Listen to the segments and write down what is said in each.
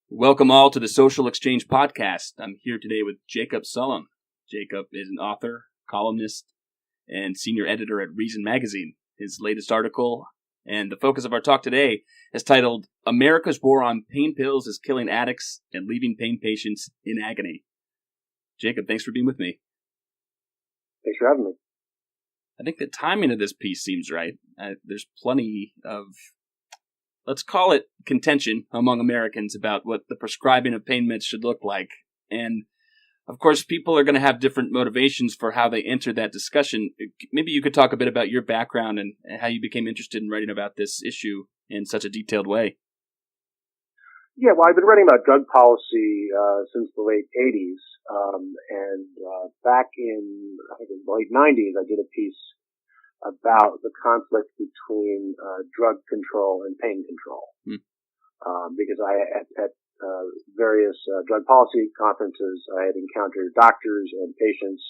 Welcome all to the Social Exchange Podcast. I'm here today with Jacob Sullum. Jacob is an author, columnist, and senior editor at Reason Magazine. His latest article and the focus of our talk today is titled, America's War on Pain Pills is Killing Addicts and Leaving Pain Patients in Agony. Jacob, thanks for being with me. Thanks for having me. I think the timing of this piece seems right. There's plenty of, let's call it, contention among Americans about what the prescribing of pain meds should look like. And, of course, people are going to have different motivations for how they enter that discussion. Maybe you could talk a bit about your background and how you became interested in writing about this issue in such a detailed way. Yeah, well, I've been writing about drug policy since the late 80s. Back in, I think, the late 90s, I did a piece about the conflict between drug control and pain control. Because at various drug policy conferences, I had encountered doctors and patients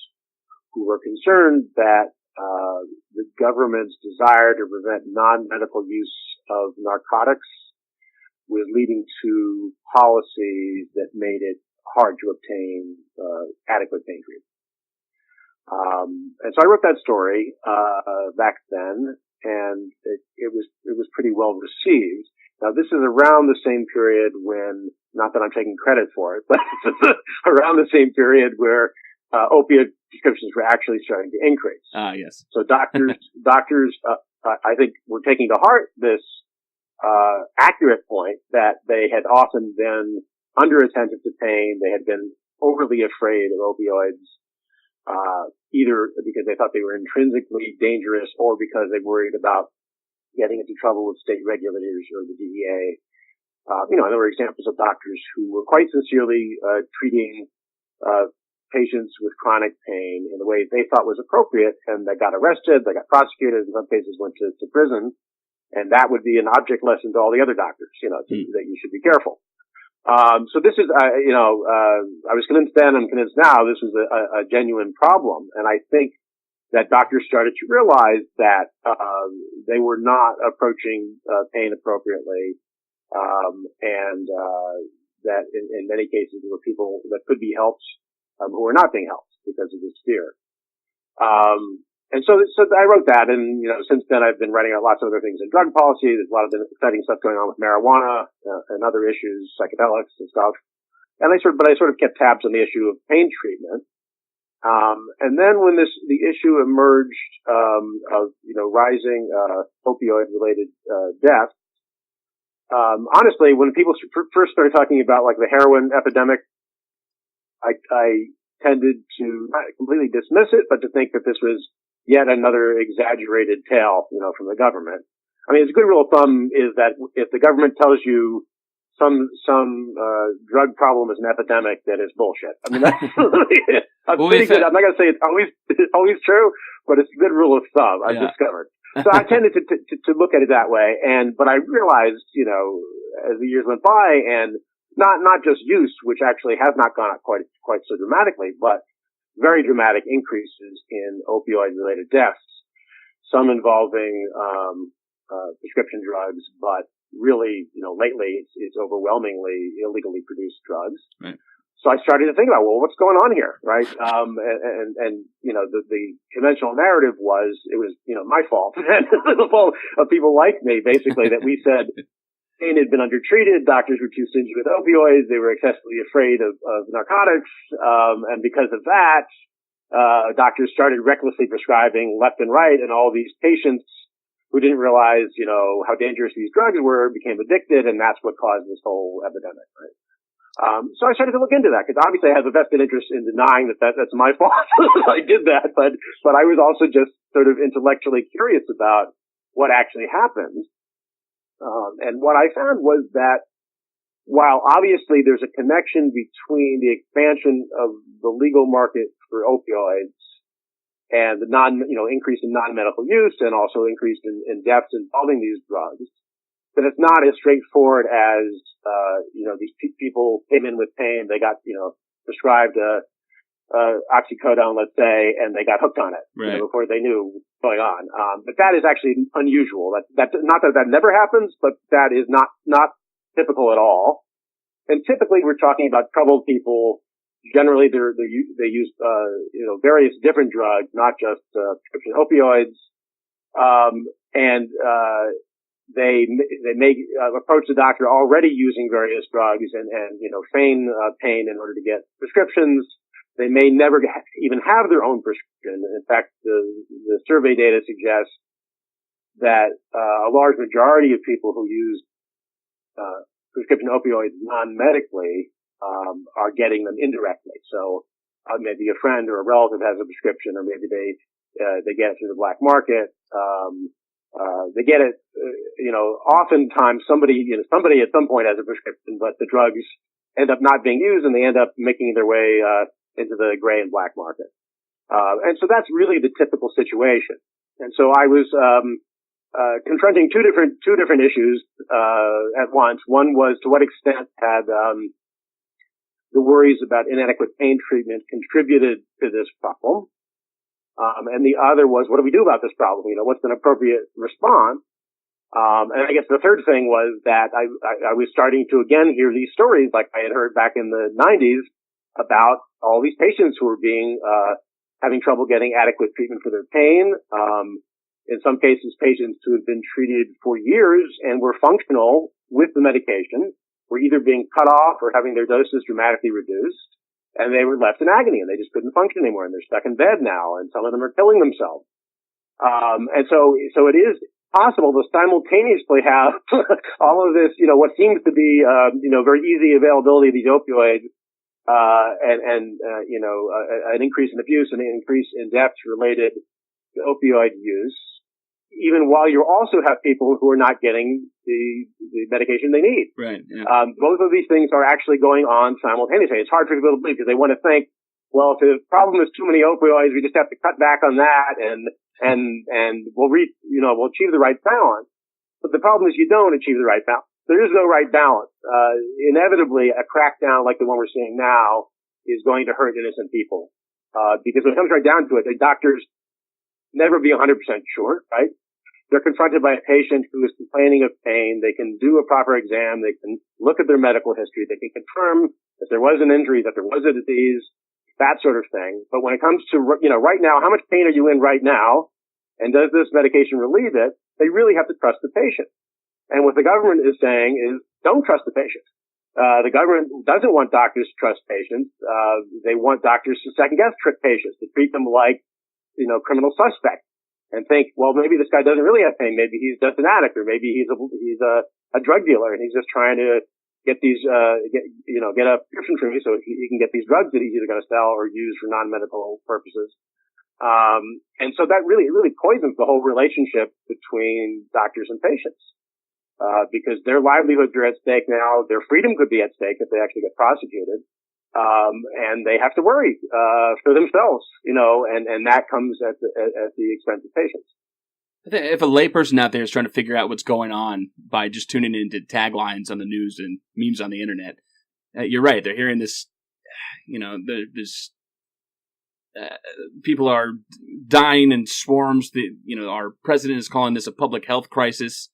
who were concerned that the government's desire to prevent non-medical use of narcotics was leading to policies that made it hard to obtain adequate pain treatment. And so I wrote that story back then, and it was pretty well received. Now, this is around the same period when, not that I'm taking credit for it, but around the same period where opiate prescriptions were actually starting to increase. Yes. So doctors, I think, were taking to heart this accurate point that they had often been under-attentive to pain. They had been overly afraid of opioids, either because they thought they were intrinsically dangerous or because they worried about getting into trouble with state regulators or the DEA. There were examples of doctors who were quite sincerely treating patients with chronic pain in the way they thought was appropriate, and they got arrested, they got prosecuted, in some cases went to prison, and that would be an object lesson to all the other doctors, that you should be careful. So this is, I was convinced then, I'm convinced now, this was a genuine problem. And I think that doctors started to realize that, they were not approaching, pain appropriately. That in many cases there were people that could be helped, who were not being helped because of this fear. And so I wrote that, and, since then I've been writing out lots of other things in drug policy. There's a lot of exciting stuff going on with marijuana, and other issues, psychedelics and stuff. And I sort of kept tabs on the issue of pain treatment. And then when the issue emerged, of, rising, opioid-related, deaths, honestly, when people first started talking about, like, the heroin epidemic, I tended to not completely dismiss it, but to think that this was yet another exaggerated tale, from the government. I mean, it's a good rule of thumb is that if the government tells you some drug problem is an epidemic, that is bullshit. I mean, that's I'm not going to say it's always true, but it's a good rule of thumb, I've discovered. So I tended to look at it that way, but I realized, as the years went by, and not just use, which actually has not gone up quite so dramatically, but very dramatic increases in opioid-related deaths, some involving prescription drugs, but really, lately it's overwhelmingly illegally produced drugs. Right. So I started to think about, well, what's going on here, right? The conventional narrative was it was my fault, the fault of people like me, basically, that we said pain had been undertreated. Doctors were too stingy with opioids. They were excessively afraid of narcotics. And because of that, doctors started recklessly prescribing left and right, and all these patients who didn't realize, how dangerous these drugs were became addicted, and that's what caused this whole epidemic, right? So I started to look into that, because obviously I have a vested interest in denying that's my fault. I did that, but I was also just sort of intellectually curious about what actually happened. And what I found was that while obviously there's a connection between the expansion of the legal market for opioids and the increase in non-medical use, and also increase in deaths involving these drugs, that it's not as straightforward as, these people came in with pain, they got, prescribed, oxycodone, let's say, and they got hooked on it, right, before they knew what was going on. But that is actually unusual. That not that never happens, but that is not typical at all. And typically we're talking about troubled people. Generally they use, various different drugs, not just, prescription opioids. They may approach the doctor already using various drugs and feign pain in order to get prescriptions. They may never even have their own prescription. In fact, the survey data suggests that a large majority of people who use prescription opioids non-medically are getting them indirectly. So maybe a friend or a relative has a prescription, or maybe they get it through the black market. They get it, oftentimes somebody at some point has a prescription, but the drugs end up not being used and they end up making their way, into the gray and black market. And so that's really the typical situation. And so I was, confronting two different issues, at once. One was to what extent had, the worries about inadequate pain treatment contributed to this problem. And the other was, what do we do about this problem? What's an appropriate response? And I guess the third thing was that I was starting to again hear these stories like I had heard back in the 90s about all these patients who were having trouble getting adequate treatment for their pain. In some cases, patients who had been treated for years and were functional with the medication were either being cut off or having their doses dramatically reduced. And they were left in agony and they just couldn't function anymore. And they're stuck in bed now, and some of them are killing themselves. And so it is possible to simultaneously have all of this, what seems to be, very easy availability of these opioids, an increase in abuse and an increase in deaths related to opioid use, even while you also have people who are not getting the medication they need. Right. Yeah. Both of these things are actually going on simultaneously. It's hard for people to believe because they want to think, well, if the problem is too many opioids, we just have to cut back on that and we'll achieve the right balance. But the problem is you don't achieve the right balance. There is no right balance. Inevitably, a crackdown like the one we're seeing now is going to hurt innocent people. Because when it comes right down to it, the doctors never be 100% sure, right? They're confronted by a patient who is complaining of pain. They can do a proper exam. They can look at their medical history. They can confirm that there was an injury, that there was a disease, that sort of thing. But when it comes to, right now, how much pain are you in right now? And does this medication relieve it? They really have to trust the patient. And what the government is saying is, don't trust the patient. The government doesn't want doctors to trust patients. They want doctors to second guess patients, to treat them like, criminal suspects, and think, well, maybe this guy doesn't really have pain. Maybe he's just an addict, or maybe he's a drug dealer, and he's just trying to get these, get a prescription from me so he can get these drugs that he's either going to sell or use for non-medical purposes. And so that really poisons the whole relationship between doctors and patients. Because their livelihoods are at stake now, their freedom could be at stake if they actually get prosecuted. And they have to worry, for themselves, and that comes at the expense of patients. I think if a layperson out there is trying to figure out what's going on by just tuning into taglines on the news and memes on the internet, you're right. They're hearing this, there's people are dying in swarms. Our president is calling this a public health crisis.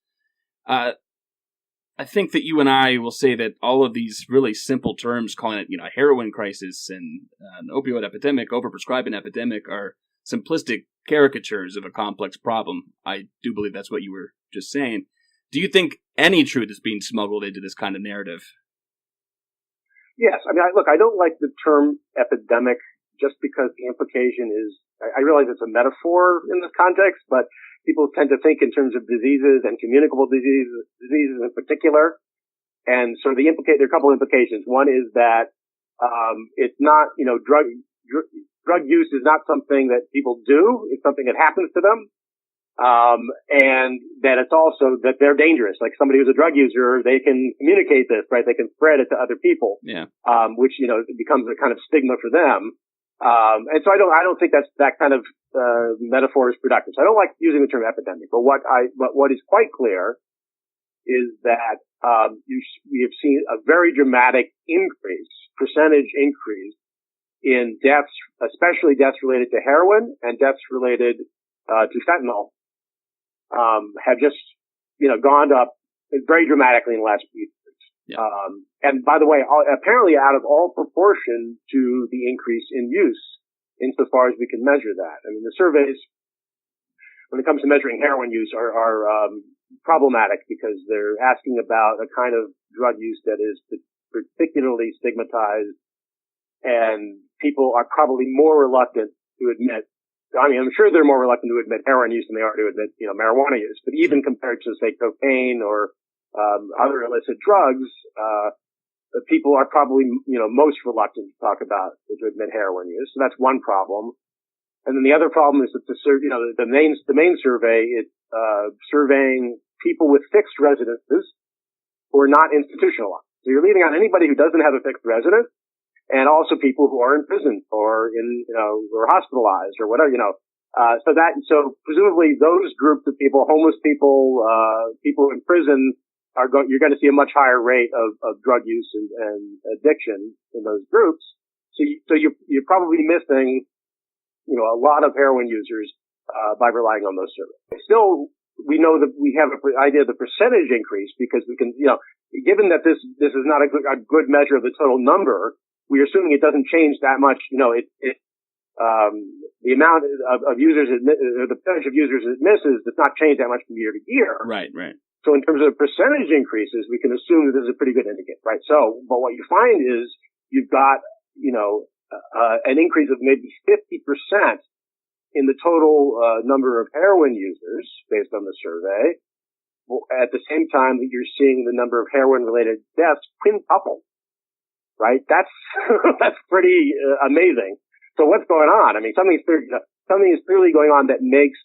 I think that you and I will say that all of these really simple terms, calling it, a heroin crisis and an opioid epidemic, overprescribing epidemic, are simplistic caricatures of a complex problem. I do believe that's what you were just saying. Do you think any truth is being smuggled into this kind of narrative? Yes. I mean, I don't like the term epidemic just because the implication is, I realize it's a metaphor in this context, but people tend to think in terms of diseases and communicable diseases in particular. And so there are a couple implications. One is that, it's not, drug use is not something that people do. It's something that happens to them. And that it's also that they're dangerous. Like somebody who's a drug user, they can communicate this, right? They can spread it to other people. Yeah. Which, becomes a kind of stigma for them. And so I don't think that kind of, metaphor is productive. So I don't like using the term epidemic, but what is quite clear is that, we have seen a very dramatic percentage increase in deaths, especially deaths related to heroin and deaths related, to fentanyl, have just, gone up very dramatically in the last few years. Yeah. And by the way, apparently out of all proportion to the increase in use, insofar as we can measure that. I mean, the surveys, when it comes to measuring heroin use, are problematic because they're asking about a kind of drug use that is particularly stigmatized, and people are probably more reluctant to admit. I mean, I'm sure they're more reluctant to admit heroin use than they are to admit, marijuana use. But even compared to, say, cocaine or other illicit drugs, the people are probably, most reluctant to talk about, to admit heroin use. So that's one problem. And then the other problem is that the main survey is surveying people with fixed residences who are not institutionalized. So you're leaving out anybody who doesn't have a fixed residence, and also people who are in prison or or hospitalized or whatever, so presumably those groups of people, homeless people, people in prison, you're going to see a much higher rate of drug use and addiction in those groups. So you're probably missing, a lot of heroin users, by relying on those surveys. Still, we know that we have an idea of the percentage increase because we can, given that this is not a good measure of the total number, we're assuming it doesn't change that much. The amount of users or the percentage of users it misses does not change that much from year to year. Right. So in terms of percentage increases, we can assume that this is a pretty good indicator, right? So, but what you find is you've got, an increase of maybe 50% in the total number of heroin users based on the survey, at the same time that you're seeing the number of heroin-related deaths quintuple. Right? That's pretty amazing. So what's going on? I mean, something is clearly going on that makes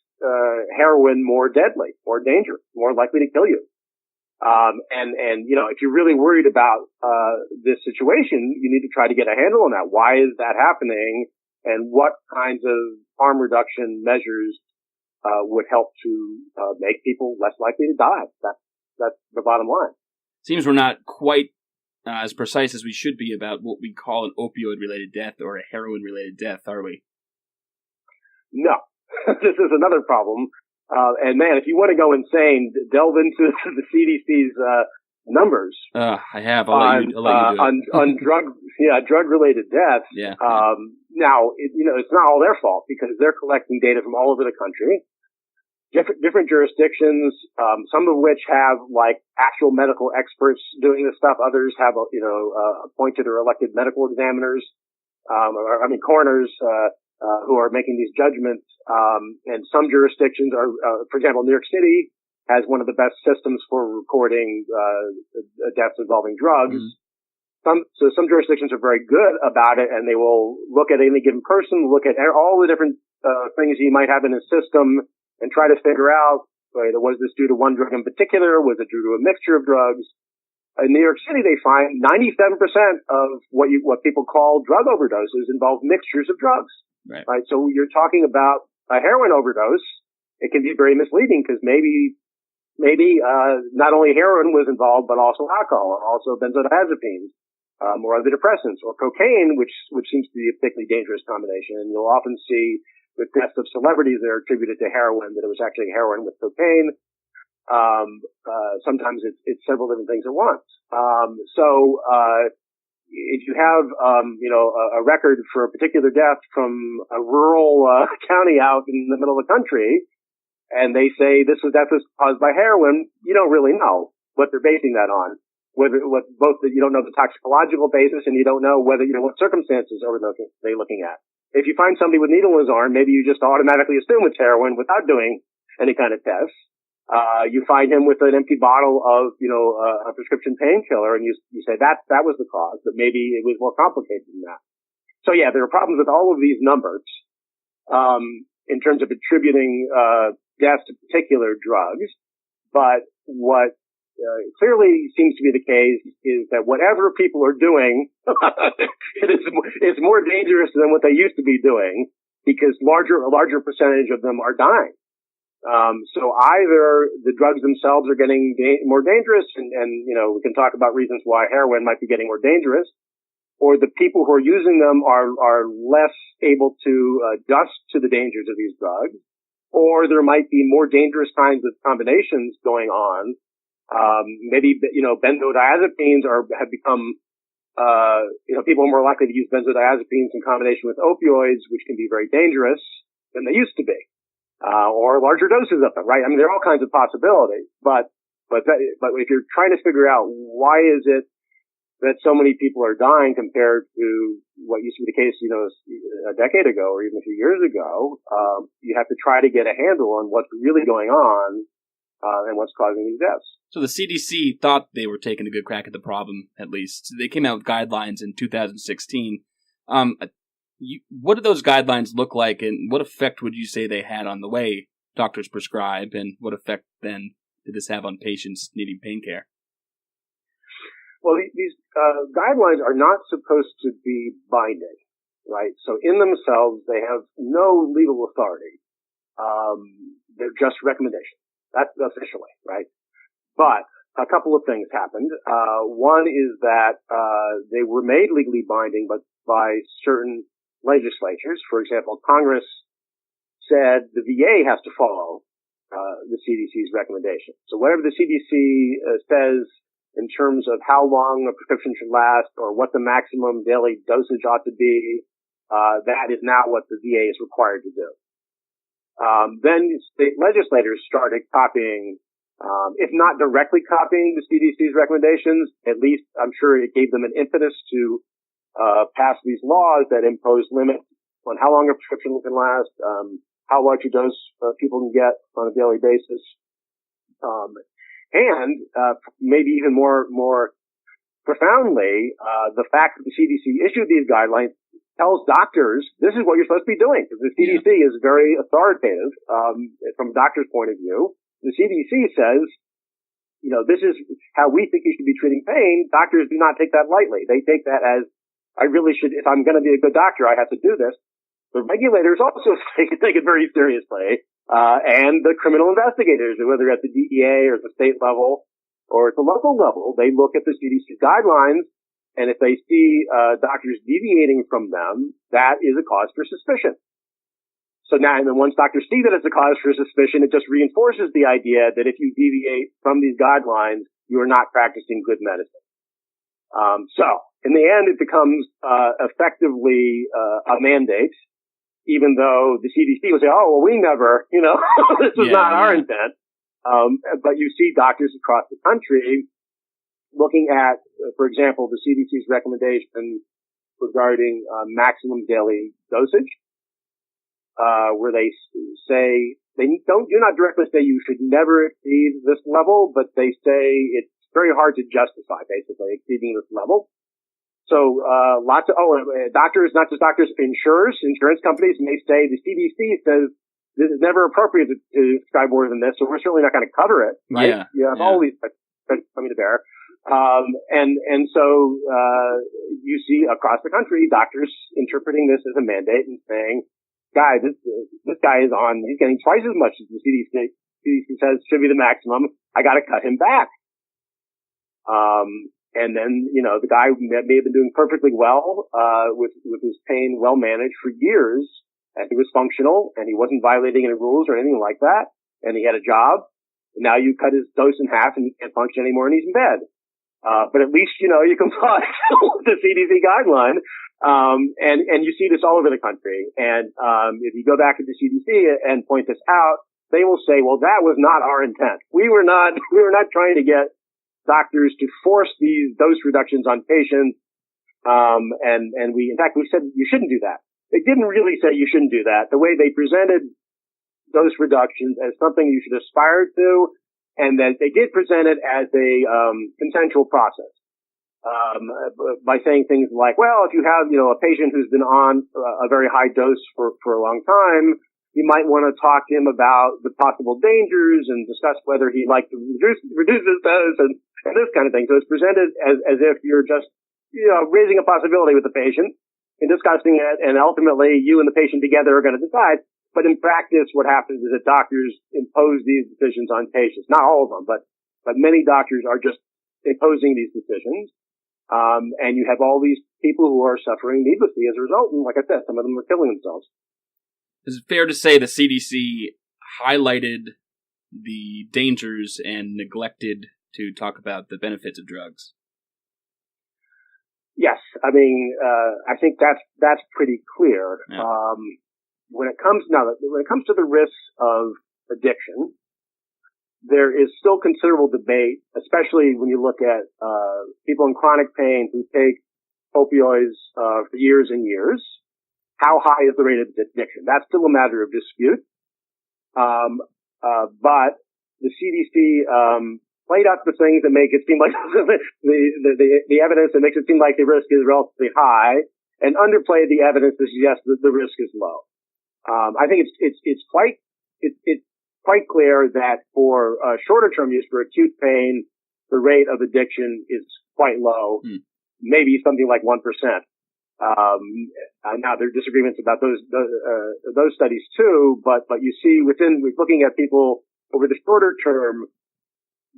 heroin more deadly, more dangerous, more likely to kill you. And if you're really worried about this situation, you need to try to get a handle on that. Why is that happening? And what kinds of harm reduction measures would help to make people less likely to die? That's the bottom line. Seems we're not quite as precise as we should be about what we call an opioid-related death or a heroin-related death, are we? No. This is another problem. And man, if you want to go insane, delve into the CDC's numbers. I have. I'll let you do it. on drug-related deaths. Yeah. Now, it's not all their fault because they're collecting data from all over the country. Different jurisdictions, some of which have like actual medical experts doing this stuff. Others have, appointed or elected medical examiners, coroners, who are making these judgments. And some jurisdictions are, for example, New York City has one of the best systems for recording, deaths involving drugs. Mm-hmm. Some jurisdictions are very good about it, and they will look at any given person, look at all the different, things you might have in a system, and try to figure out, was this due to one drug in particular? Was it due to a mixture of drugs? In New York City, they find 97% of what people call drug overdoses involve mixtures of drugs. Right? So you're talking about a heroin overdose. It can be very misleading because maybe not only heroin was involved, but also alcohol, or also benzodiazepines, or other depressants, or cocaine, which seems to be a particularly dangerous combination. And you'll often see with deaths of celebrities that are attributed to heroin, that it was actually heroin with cocaine. Sometimes it's several different things at once. If you have, a record for a particular death from a rural, county out in the middle of the country, and they say this death was caused by heroin, you don't really know what they're basing that on. You don't know the toxicological basis, and you don't know whether, what circumstances are they looking at. If you find somebody with needle in his arm, maybe you just automatically assume it's heroin without doing any kind of test. You find him with an empty bottle of, a prescription painkiller, and you say that was the cause, but maybe it was more complicated than that. So yeah, there are problems with all of these numbers, in terms of attributing, deaths to particular drugs. But what clearly seems to be the case is that whatever people are doing, it's more dangerous than what they used to be doing because a larger percentage of them are dying. So either the drugs themselves are getting more dangerous and we can talk about reasons why heroin might be getting more dangerous, or the people who are using them are less able to adjust to the dangers of these drugs, or there might be more dangerous kinds of combinations going on Maybe, benzodiazepines have become, people are more likely to use benzodiazepines in combination with opioids, which can be very dangerous than they used to be, or larger doses of them, right? I mean, there are all kinds of possibilities, but if you're trying to figure out why is it that so many people are dying compared to what used to be the case, a decade ago or even a few years ago, you have to try to get a handle on what's really going on, and what's causing these deaths. So the CDC thought they were taking a good crack at the problem, at least. They came out with guidelines in 2016. What did those guidelines look like, and what effect would you say they had on the way doctors prescribe, and what effect then did this have on patients needing pain care? Well, these guidelines are not supposed to be binding, right? So in themselves, they have no legal authority. They're just recommendations. That's officially, right? But a couple of things happened. One is that they were made legally binding, but by certain legislatures. For example, Congress said the VA has to follow the CDC's recommendation. So whatever the CDC says in terms of how long a prescription should last or what the maximum daily dosage ought to be, that is now what the VA is required to do. Then state legislators started copying, if not directly copying the CDC's recommendations, at least I'm sure it gave them an impetus to pass these laws that impose limits on how long a prescription can last, how large a dose people can get on a daily basis, and maybe even more profoundly, the fact that the CDC issued these guidelines tells doctors this is what you're supposed to be doing. Because the CDC is very authoritative from a doctor's point of view. The CDC says, this is how we think you should be treating pain. Doctors do not take that lightly. They take that as, I really should, if I'm going to be a good doctor, I have to do this. The regulators also take it very seriously, and the criminal investigators, whether at the DEA or the state level or at the local level, they look at the CDC guidelines. And if they see doctors deviating from them, that is a cause for suspicion. So now, and then once doctors see that it's a cause for suspicion, it just reinforces the idea that if you deviate from these guidelines, you are not practicing good medicine. So in the end, it becomes effectively a mandate, even though the CDC will say, "Oh, well, we never, this was not our intent." But you see doctors across the country looking at, for example, the CDC's recommendation regarding maximum daily dosage, where they say do not directly say you should never exceed this level, but they say it's very hard to justify basically exceeding this level. So doctors, not just doctors, insurance companies may say the CDC says this is never appropriate to prescribe more than this, so we're certainly not going to cover it, right? You have all these coming to bear. So you see across the country doctors interpreting this as a mandate and saying, "Guys, this guy he's getting twice as much as the CDC says should be the maximum. I got to cut him back." And then, the guy may have been doing perfectly well, with his pain well managed for years, and he was functional, and he wasn't violating any rules or anything like that, and he had a job. And now you cut his dose in half and he can't function anymore and he's in bed. But at least, you comply with the CDC guideline. And you see this all over the country. And, if you go back to the CDC and point this out, they will say, well, that was not our intent. We were not trying to get doctors to force these dose reductions on patients. And we said you shouldn't do that. They didn't really say you shouldn't do that. The way they presented dose reductions as something you should aspire to, and that they did present it as a consensual process, by saying things like, well, if you have, a patient who's been on a very high dose for a long time, you might want to talk to him about the possible dangers and discuss whether he'd like to reduce his dose and this kind of thing. So it's presented as if you're just, raising a possibility with the patient and discussing it, and ultimately you and the patient together are going to decide. But in practice, what happens is that doctors impose these decisions on patients. Not all of them, but many doctors are just imposing these decisions. And you have all these people who are suffering needlessly as a result. And like I said, some of them are killing themselves. Is it fair to say the CDC highlighted the dangers and neglected to talk about the benefits of drugs. Yes, I mean, I think that's pretty clear. Yeah. When it comes to the risks of addiction, there is still considerable debate, especially when you look at people in chronic pain who take opioids for years and years. How high is the rate of addiction? That's still a matter of dispute. But the CDC played up the things that make it seem like the evidence that makes it seem like the risk is relatively high, and underplayed the evidence that suggests that the risk is low. I think it's quite clear that for shorter term use for acute pain, the rate of addiction is quite low, maybe something like 1%. Now there are disagreements about those studies too, but you see looking at people over the shorter term,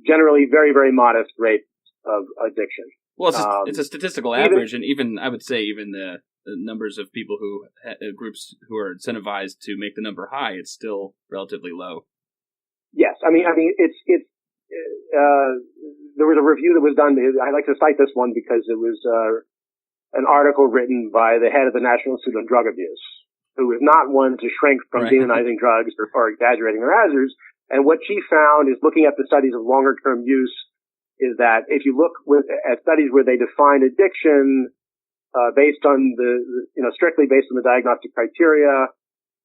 generally very, very modest rates of addiction. Well, it's a statistical average, and even I would say even the numbers of people who groups who are incentivized to make the number high, it's still relatively low. Yes, I mean it's there was a review that was done. I like to cite this one because it was an article written by the head of the National Institute on Drug Abuse, who is not one to shrink from demonizing drugs or exaggerating their hazards. And what she found is, looking at the studies of longer term use, is that if you look at studies where they define addiction based on strictly based on the diagnostic criteria,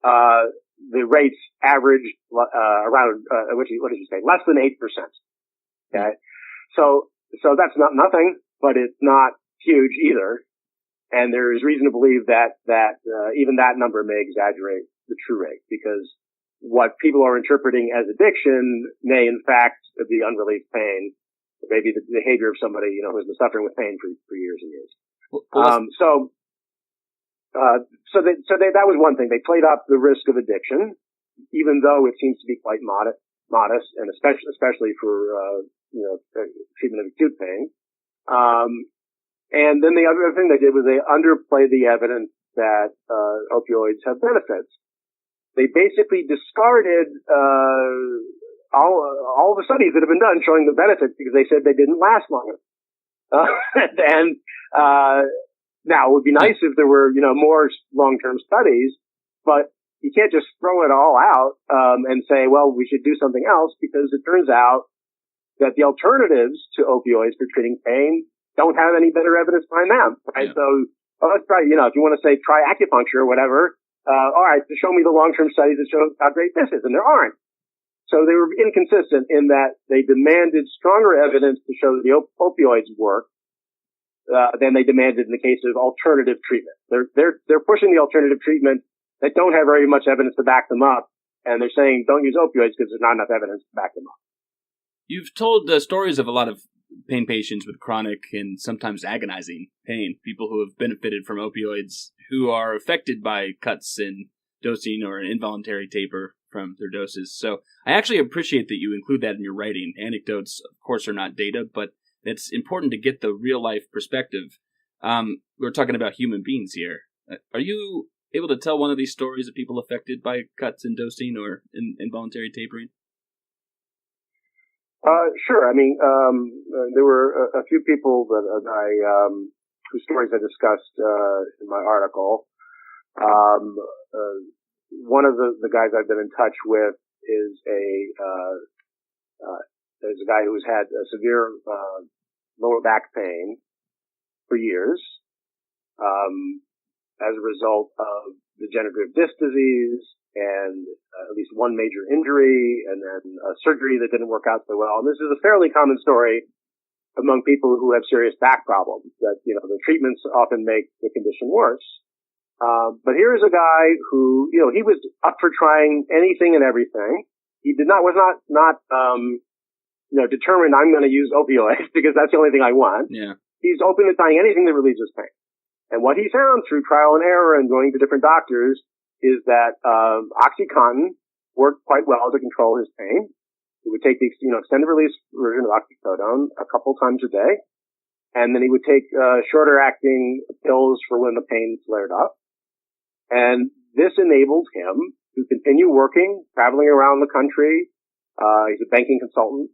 the rates average around what did you say, less than 8%. Okay, so that's not nothing, but it's not huge either. And there is reason to believe that even that number may exaggerate the true rate, because what people are interpreting as addiction may in fact be unrelieved pain, or maybe the behavior of somebody who has been suffering with pain for years and years. That was one thing. They played up the risk of addiction, even though it seems to be quite modest, and especially for treatment of acute pain. And then the other thing they did was they underplayed the evidence that opioids have benefits. They basically discarded all the studies that have been done showing the benefits, because they said they didn't last long enough. Now it would be nice if there were more long-term studies, but you can't just throw it all out and say, well, we should do something else, because it turns out that the alternatives to opioids for treating pain don't have any better evidence behind them, right? Yeah. So let's try, if you want to say try acupuncture or whatever, all right, show me the long-term studies that show how great this is, and there aren't. So they were inconsistent in that they demanded stronger evidence to show that the opioids work than they demanded in the case of alternative treatment. They're pushing the alternative treatment that don't have very much evidence to back them up, and they're saying don't use opioids because there's not enough evidence to back them up. You've told stories of a lot of pain patients with chronic and sometimes agonizing pain, people who have benefited from opioids, who are affected by cuts and dosing or an involuntary taper from their doses. So I actually appreciate that you include that in your writing. Anecdotes, of course, are not data, but it's important to get the real-life perspective. We're talking about human beings here. Are you able to tell one of these stories of people affected by cuts and dosing or involuntary tapering? Sure. I mean, there were a few people that whose stories I discussed in my article. One of the guys I've been in touch with is a guy who's had a severe lower back pain for years as a result of degenerative disc disease and at least one major injury, and then a surgery that didn't work out so well. And this is a fairly common story among people who have serious back problems, that, the treatments often make the condition worse. But here is a guy who, he was up for trying anything and everything. He was not determined I'm going to use opioids because that's the only thing I want. Yeah. He's open to trying anything that relieves his pain. And what he found through trial and error and going to different doctors is that OxyContin worked quite well to control his pain. He would take the extended release version of oxycodone a couple times a day, and then he would take shorter acting pills for when the pain flared up. And this enabled him to continue working, traveling around the country. He's a banking consultant,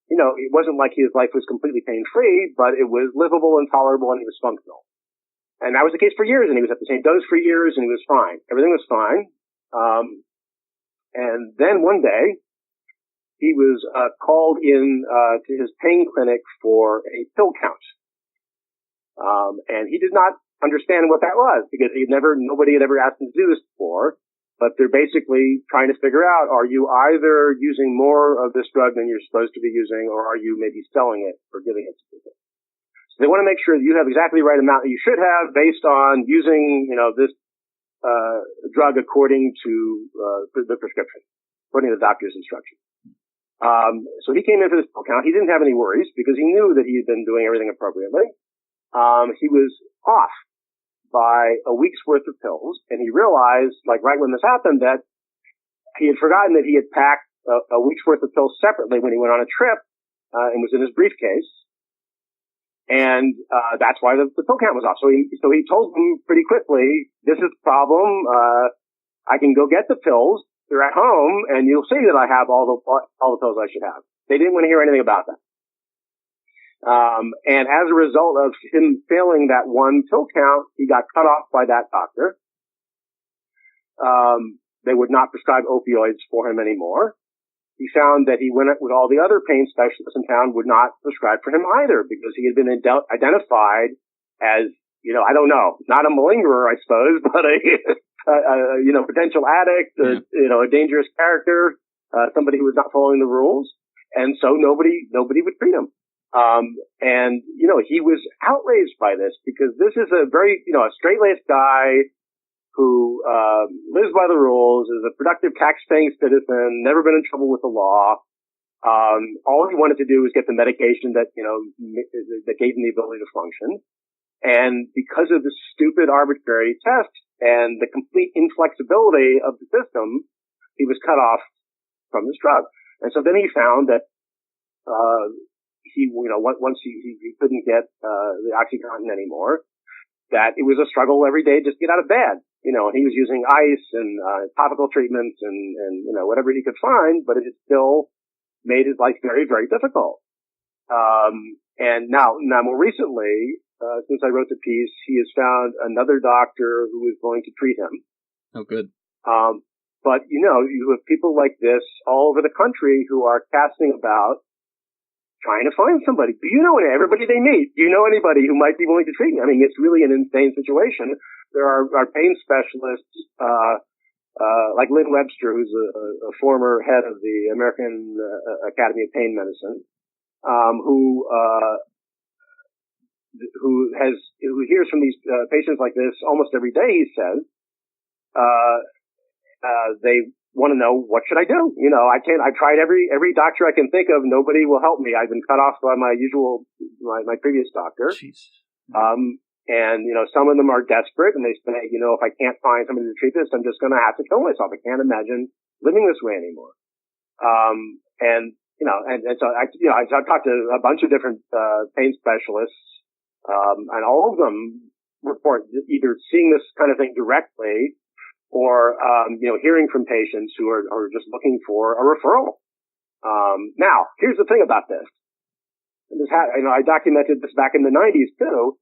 It wasn't like his life was completely pain-free, but it was livable and tolerable, and he was functional. And that was the case for years, and he was at the same dose for years, and he was fine. Everything was fine. And then one day, he was called in to his pain clinic for a pill count. And he did not understand what that was, because nobody had ever asked him to do this before. But they're basically trying to figure out, are you either using more of this drug than you're supposed to be using, or are you maybe selling it or giving it to people? So they want to make sure that you have exactly the right amount that you should have based on using, this drug according to the prescription, according to the doctor's instructions. So he came in for this pill count. He didn't have any worries because he knew that he had been doing everything appropriately. He was off by a week's worth of pills, and he realized, like right when this happened, that he had forgotten that he had packed a week's worth of pills separately when he went on a trip, and was in his briefcase. And that's why the pill count was off. So he told them pretty quickly, this is the problem. I can go get the pills. They're at home, and you'll see that I have all the pills I should have. They didn't want to hear anything about that. And as a result of him failing that one pill count, he got cut off by that doctor. They would not prescribe opioids for him anymore. He found that he went with all the other pain specialists in town would not prescribe for him either, because he had been identified as, I don't know, not a malingerer, I suppose, but a potential addict, a dangerous character, somebody who was not following the rules. And so nobody would treat him. He was outraged by this, because this is a very, a straight-laced guy who lives by the rules, is a productive tax-paying citizen, never been in trouble with the law. All he wanted to do was get the medication that gave him the ability to function. And because of this stupid arbitrary test and the complete inflexibility of the system, he was cut off from this drug. And so then he found that once he couldn't get the OxyContin anymore, that it was a struggle every day just to get out of bed. And he was using ice and topical treatments and whatever he could find, but it still made his life very, very difficult. And now more recently, since I wrote the piece, he has found another doctor who is going to treat him. Oh, good. But you have people like this all over the country who are casting about, trying to find somebody. Do you know everybody they meet? Do you know anybody who might be willing to treat me? I mean, it's really an insane situation. There are pain specialists, like Lynn Webster, who's a former head of the American Academy of Pain Medicine, who hears from these patients like this almost every day. He says, they want to know, what should I do? I tried every doctor I can think of. Nobody will help me. I've been cut off by my previous doctor. Jeez. And some of them are desperate, and they say, if I can't find somebody to treat this, I'm just going to have to kill myself. I can't imagine living this way anymore. So I talked to a bunch of different, pain specialists, and all of them report either seeing this kind of thing directly, or hearing from patients who are just looking for a referral. Now, here's the thing about this. I documented this back in the 90s too.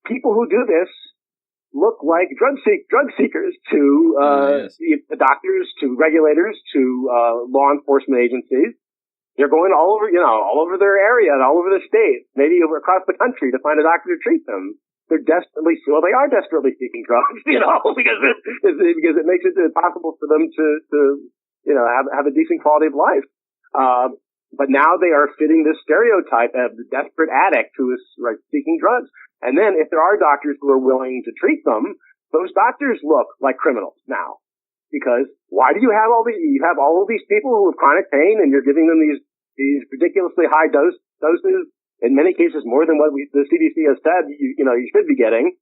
People who do this look like drug seekers to the doctors, to regulators, to law enforcement agencies. They're going all over their area and all over the state, maybe across the country, to find a doctor to treat them. They are desperately seeking drugs, because it makes it possible for them to have a decent quality of life. But now they are fitting this stereotype of the desperate addict who is seeking drugs. And then if there are doctors who are willing to treat them, those doctors look like criminals now. Because why do you have all these people who have chronic pain, and you're giving them these ridiculously high doses? In many cases, more than what the CDC has said you should be getting.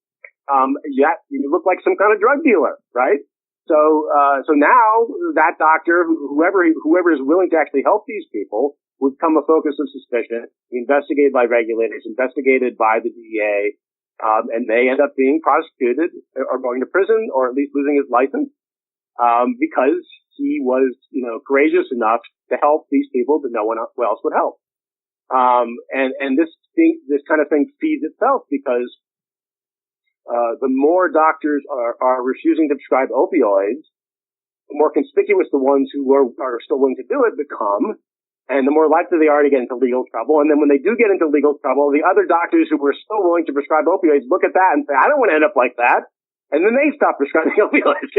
You look like some kind of drug dealer, right? So now that doctor, whoever is willing to actually help these people, would become a focus of suspicion, investigated by regulators, investigated by the DEA, and they end up being prosecuted or going to prison, or at least losing his license. because he was, courageous enough to help these people that no one else would help. And this kind of thing feeds itself because, the more doctors are refusing to prescribe opioids, the more conspicuous the ones who are still willing to do it become, and the more likely they are to get into legal trouble. And then when they do get into legal trouble, the other doctors who were still willing to prescribe opioids look at that and say, I don't want to end up like that. And then they stop prescribing opioids,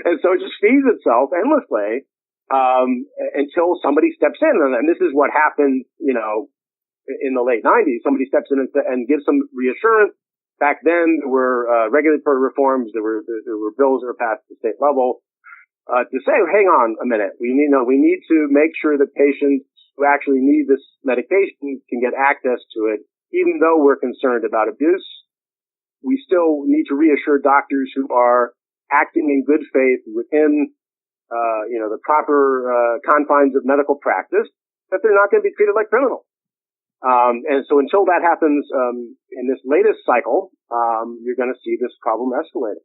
and so it just feeds itself endlessly, until somebody steps in. And this is what happened, in the late 90s. Somebody steps in and gives some reassurance. Back then, there were regulatory reforms. There were bills that were passed at the state level to say, hang on a minute. We need to make sure that patients who actually need this medication can get access to it, even though we're concerned about abuse. We still need to reassure doctors who are acting in good faith within, the proper confines of medical practice, that they're not going to be treated like criminals. And so until that happens, in this latest cycle, you're going to see this problem escalating.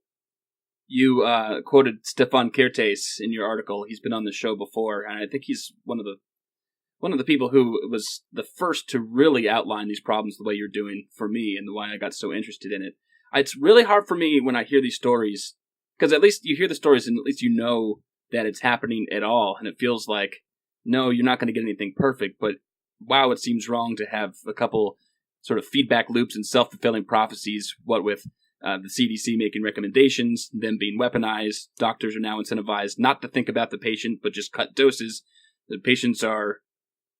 You quoted Stefan Kertész in your article. He's been on the show before, and I think he's one of the people who was the first to really outline these problems the way you're doing for me, and the why I got so interested in it. It's really hard for me when I hear these stories, because at least you hear the stories and at least you know that it's happening at all, and it feels like, no, you're not going to get anything perfect, but wow, it seems wrong to have a couple sort of feedback loops and self-fulfilling prophecies, what with the CDC making recommendations, them being weaponized, doctors are now incentivized not to think about the patient, but just cut doses. The patients are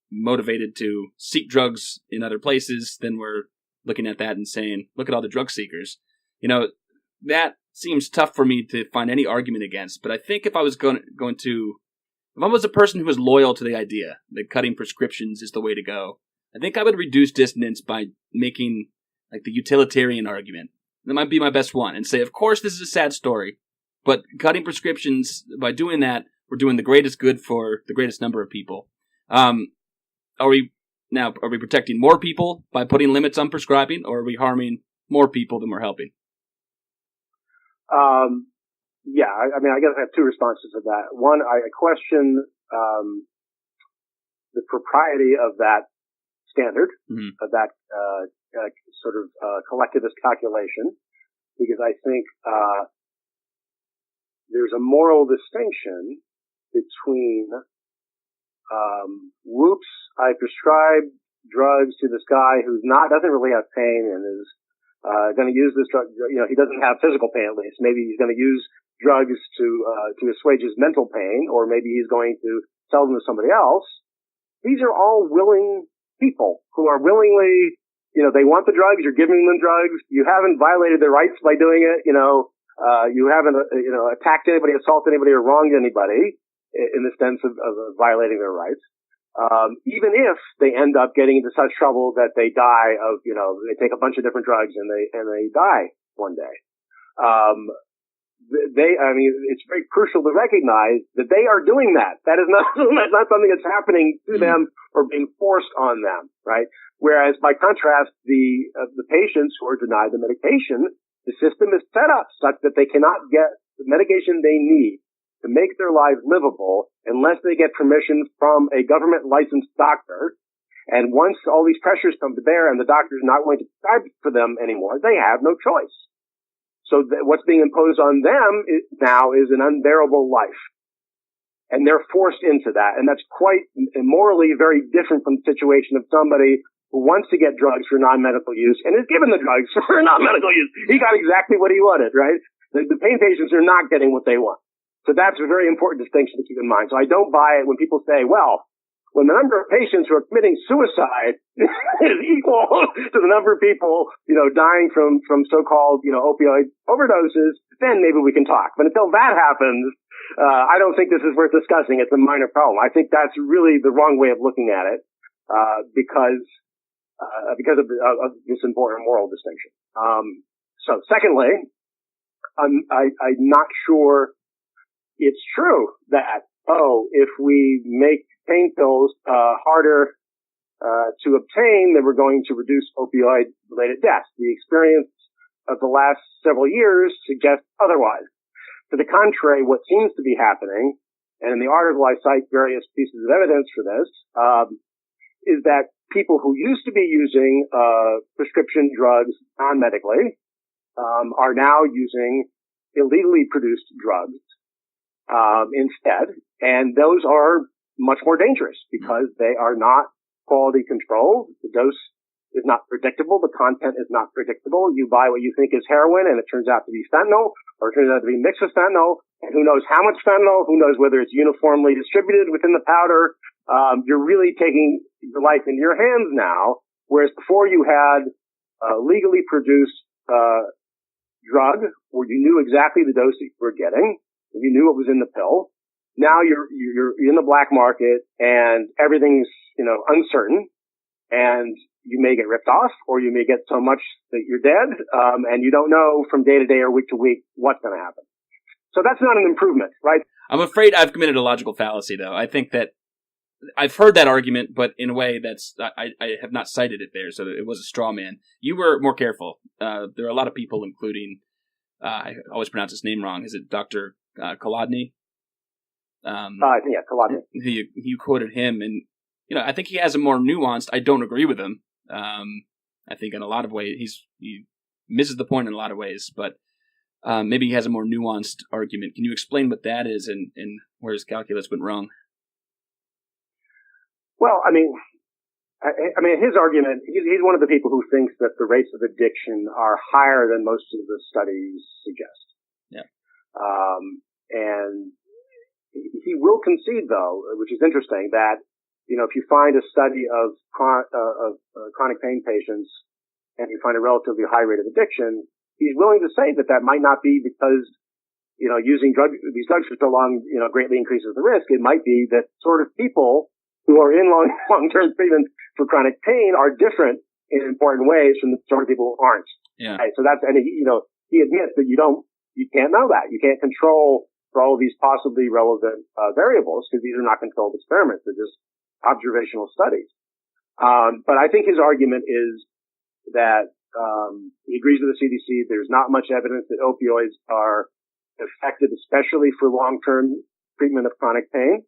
motivated to seek drugs in other places, then we're looking at that and saying, look at all the drug seekers. That seems tough for me to find any argument against, but I think if I was if I was a person who was loyal to the idea that cutting prescriptions is the way to go, I think I would reduce dissonance by making like the utilitarian argument. That might be my best one, and say, of course, this is a sad story, but cutting prescriptions, by doing that, we're doing the greatest good for the greatest number of people. Are we protecting more people by putting limits on prescribing, or are we harming more people than we're helping? Yeah, I guess I have two responses to that. One, I question the propriety of that standard, of that sort of collectivist calculation, because I think there's a moral distinction between whoops, I prescribed drugs to this guy who doesn't really have pain and is going to use this drug. He doesn't have physical pain, at least. Maybe he's going to use drugs to assuage his mental pain, or maybe he's going to sell them to somebody else. These are all willing people who are willingly, they want the drugs. You're giving them drugs. You haven't violated their rights by doing it. You haven't, attacked anybody, assaulted anybody, or wronged anybody in the sense of violating their rights. Even if they end up getting into such trouble that they die they take a bunch of different drugs and they die one day. It's very crucial to recognize that they are doing that. That is not something that's happening to them or being forced on them, right? Whereas by contrast, the patients who are denied the medication, the system is set up such that they cannot get the medication they need to make their lives livable unless they get permission from a government licensed doctor. And once all these pressures come to bear and the doctor is not going to prescribe for them anymore, they have no choice. So what's being imposed on them now is an unbearable life. And they're forced into that. And that's quite morally very different from the situation of somebody who wants to get drugs for non-medical use and is given the drugs for non-medical use. He got exactly what he wanted, right? The pain patients are not getting what they want. So that's a very important distinction to keep in mind. So I don't buy it when people say, well, when the number of patients who are committing suicide is equal to the number of people, dying from so-called, opioid overdoses, then maybe we can talk. But until that happens, I don't think this is worth discussing. It's a minor problem. I think that's really the wrong way of looking at it, because of this important moral distinction. So secondly, I'm not sure it's true that, if we make pain pills harder to obtain, then we're going to reduce opioid-related deaths. The experience of the last several years suggests otherwise. To the contrary, what seems to be happening, and in the article I cite various pieces of evidence for this, is that people who used to be using prescription drugs non-medically are now using illegally produced drugs instead, and those are much more dangerous because they are not quality controlled. The dose is not predictable. The content is not predictable. You buy what you think is heroin, and it turns out to be fentanyl, or it turns out to be mixed with fentanyl, and who knows how much fentanyl, who knows whether it's uniformly distributed within the powder. You're really taking your life into your hands now, whereas before you had legally produced drug where you knew exactly the dose that you were getting, you knew what was in the pill. Now you're in the black market and everything's, uncertain, and you may get ripped off or you may get so much that you're dead, and you don't know from day to day or week to week what's going to happen. So that's not an improvement, right? I'm afraid I've committed a logical fallacy, though. I think that I've heard that argument, but in a way I have not cited it there, so it was a straw man. You were more careful. There are a lot of people, including, I always pronounce his name wrong. Is it Dr. Kolodny? Yeah, Columnist. You quoted him, and I think he has a more nuanced. I don't agree with him. I think in a lot of ways he misses the point in a lot of ways, but maybe he has a more nuanced argument. Can you explain what that is and where his calculus went wrong? Well, I mean, his argument. He's one of the people who thinks that the rates of addiction are higher than most of the studies suggest. Yeah. And he will concede, though, which is interesting, that, if you find a study of chronic pain patients and you find a relatively high rate of addiction, he's willing to say that might not be because, using these drugs for so long, greatly increases the risk. It might be that sort of people who are in long-term treatment for chronic pain are different in important ways from the sort of people who aren't. Yeah. Right? So he admits that you can't know that. You can't control for all of these possibly relevant variables, because these are not controlled experiments. They're just observational studies. But I think his argument is that he agrees with the CDC. There's not much evidence that opioids are effective, especially for long-term treatment of chronic pain.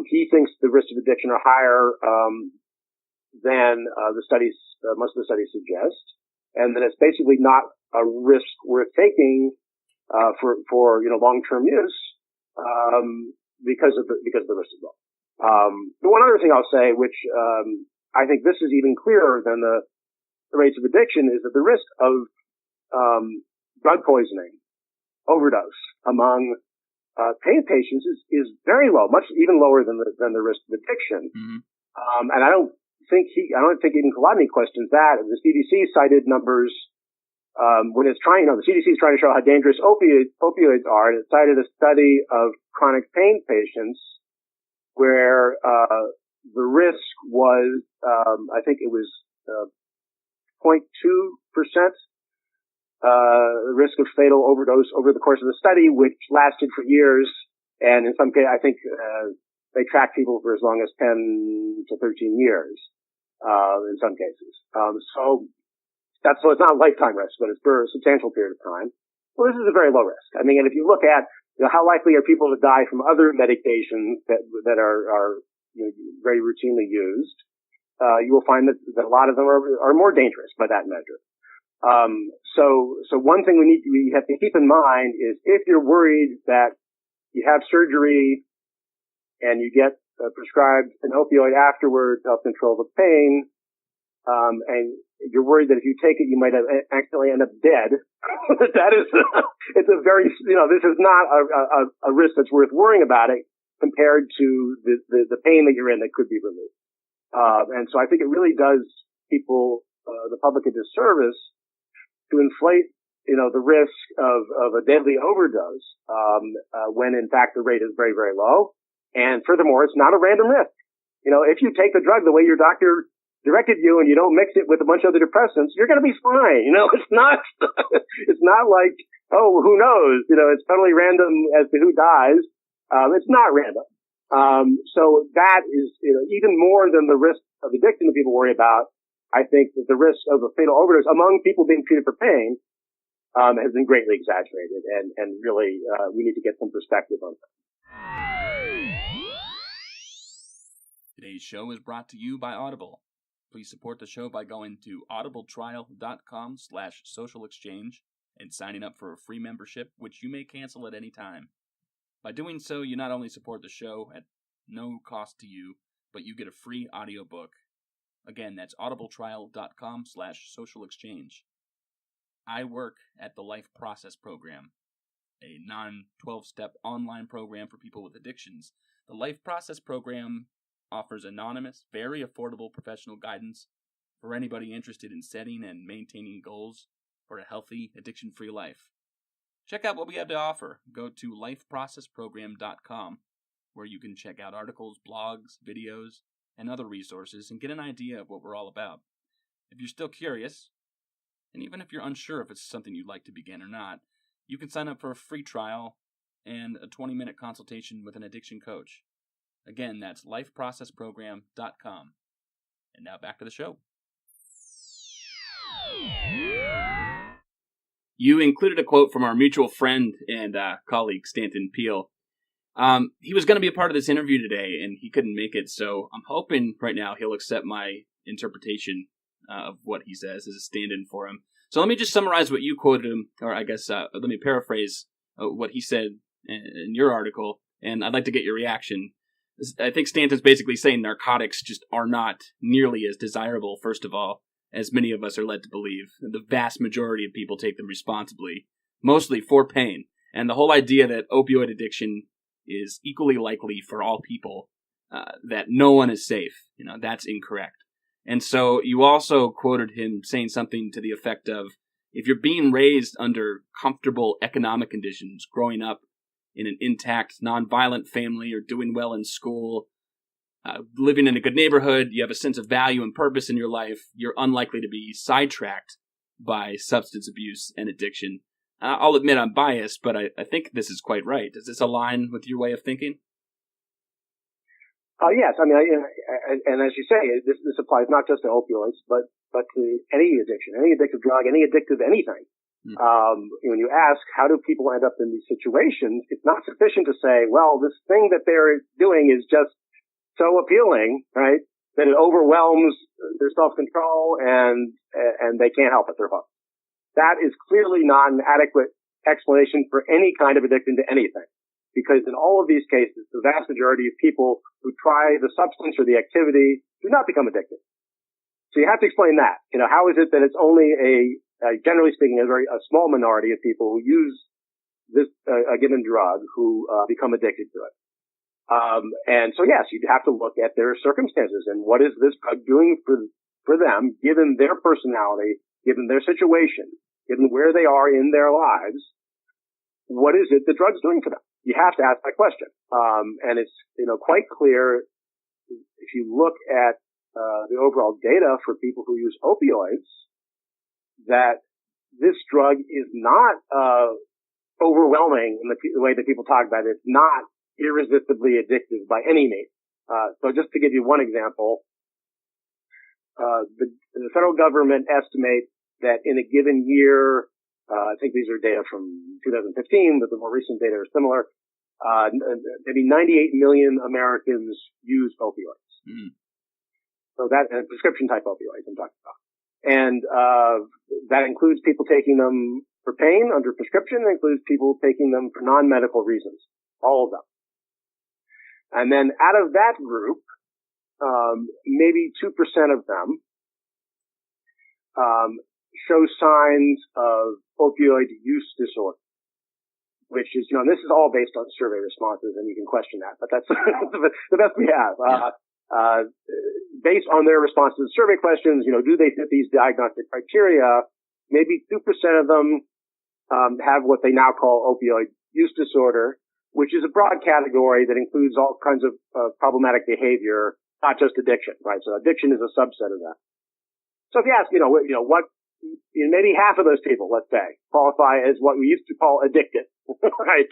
He thinks the risks of addiction are higher than most of the studies suggest, and that it's basically not a risk worth taking for long-term use, because of the risk as well. But one other thing I'll say, which I think this is even clearer than the rates of addiction, is that the risk of drug poisoning, overdose among pain patients is very low, much even lower than the risk of addiction. Mm-hmm. And I don't think even Kolodny questions that. The CDC cited numbers. When it's trying, the CDC is trying to show how dangerous opioids are, and it cited a study of chronic pain patients where the risk was, I think it was 0.2%, risk of fatal overdose over the course of the study, which lasted for years, and in some cases, I think they tracked people for as long as 10 to 13 years in some cases. So it's not a lifetime risk, but it's for a substantial period of time. Well, this is a very low risk. I mean, and if you look at how likely are people to die from other medications that are very routinely used, you will find that a lot of them are more dangerous by that measure. So one thing we have to keep in mind is, if you're worried that you have surgery and you get prescribed an opioid afterward to help control the pain, and you're worried that if you take it, you might accidentally end up dead. It's a very, this is not a risk that's worth worrying about it compared to the pain that you're in that could be removed. And so I think it really does the public a disservice to inflate, the risk of a deadly overdose, when in fact the rate is very, very low. And furthermore, it's not a random risk. If you take the drug the way your doctor directed you and you don't mix it with a bunch of other depressants, you're going to be fine. It's not, it's not like, oh, who knows? It's totally random as to who dies. It's not random. So that is, even more than the risk of addiction that people worry about. I think that the risk of a fatal overdose among people being treated for pain, has been greatly exaggerated, and really, we need to get some perspective on that. Today's show is brought to you by Audible. Please support the show by going to audibletrial.com/socialexchange and signing up for a free membership, which you may cancel at any time. By doing so, you not only support the show at no cost to you, but you get a free audiobook. Again, that's audibletrial.com/socialexchange. I work at the Life Process Program, a non-12-step online program for people with addictions. The Life Process Program offers anonymous, very affordable professional guidance for anybody interested in setting and maintaining goals for a healthy, addiction-free life. Check out what we have to offer. Go to lifeprocessprogram.com, where you can check out articles, blogs, videos, and other resources and get an idea of what we're all about. If you're still curious, and even if you're unsure if it's something you'd like to begin or not, you can sign up for a free trial and a 20-minute consultation with an addiction coach. Again, that's lifeprocessprogram.com. And now back to the show. You included a quote from our mutual friend and colleague, Stanton Peele. He was going to be a part of this interview today, and he couldn't make it, so I'm hoping right now he'll accept my interpretation of what he says as a stand-in for him. So let me just summarize what you quoted him, or I guess let me paraphrase what he said in your article, and I'd like to get your reaction. I think Stanton's basically saying narcotics just are not nearly as desirable, first of all, as many of us are led to believe. The vast majority of people take them responsibly, mostly for pain. And the whole idea that opioid addiction is equally likely for all people, that no one is safe, that's incorrect. And so you also quoted him saying something to the effect of, if you're being raised under comfortable economic conditions, growing up in an intact, nonviolent family, or doing well in school, living in a good neighborhood, you have a sense of value and purpose in your life, you're unlikely to be sidetracked by substance abuse and addiction. I'll admit I'm biased, but I think this is quite right. Does this align with your way of thinking? Yes. I mean, and as you say, this applies not just to opioids, but to any addiction, any addictive drug, any addictive anything. When you ask, how do people end up in these situations, it's not sufficient to say, well, this thing that they're doing is just so appealing, right, that it overwhelms their self-control and they can't help it. They're hooked. That is clearly not an adequate explanation for any kind of addiction to anything. Because in all of these cases, the vast majority of people who try the substance or the activity do not become addicted. So you have to explain that. How is it that it's only generally speaking, a small minority of people who use this, a given drug who, become addicted to it. And so yes, you have to look at their circumstances and what is this drug doing for them, given their personality, given their situation, given where they are in their lives. What is it the drug's doing for them? You have to ask that question. And it's, quite clear if you look at, the overall data for people who use opioids, that this drug is not, overwhelming in the way that people talk about it. It's not irresistibly addictive by any means. So just to give you one example, the federal government estimates that in a given year, I think these are data from 2015, but the more recent data are similar. Maybe 98 million Americans use opioids. Mm. So that, prescription type opioids I'm talking about. And, that includes people taking them for pain under prescription. It includes people taking them for non-medical reasons. All of them. And then out of that group, maybe 2% of them, show signs of opioid use disorder, which is, and this is all based on survey responses, and you can question that, but that's the best we have. Based on their responses to survey questions, do they fit these diagnostic criteria? Maybe 2% of them have what they now call opioid use disorder, which is a broad category that includes all kinds of problematic behavior, not just addiction, right? So addiction is a subset of that. So if you ask, what, maybe half of those people, let's say, qualify as what we used to call addicted, right?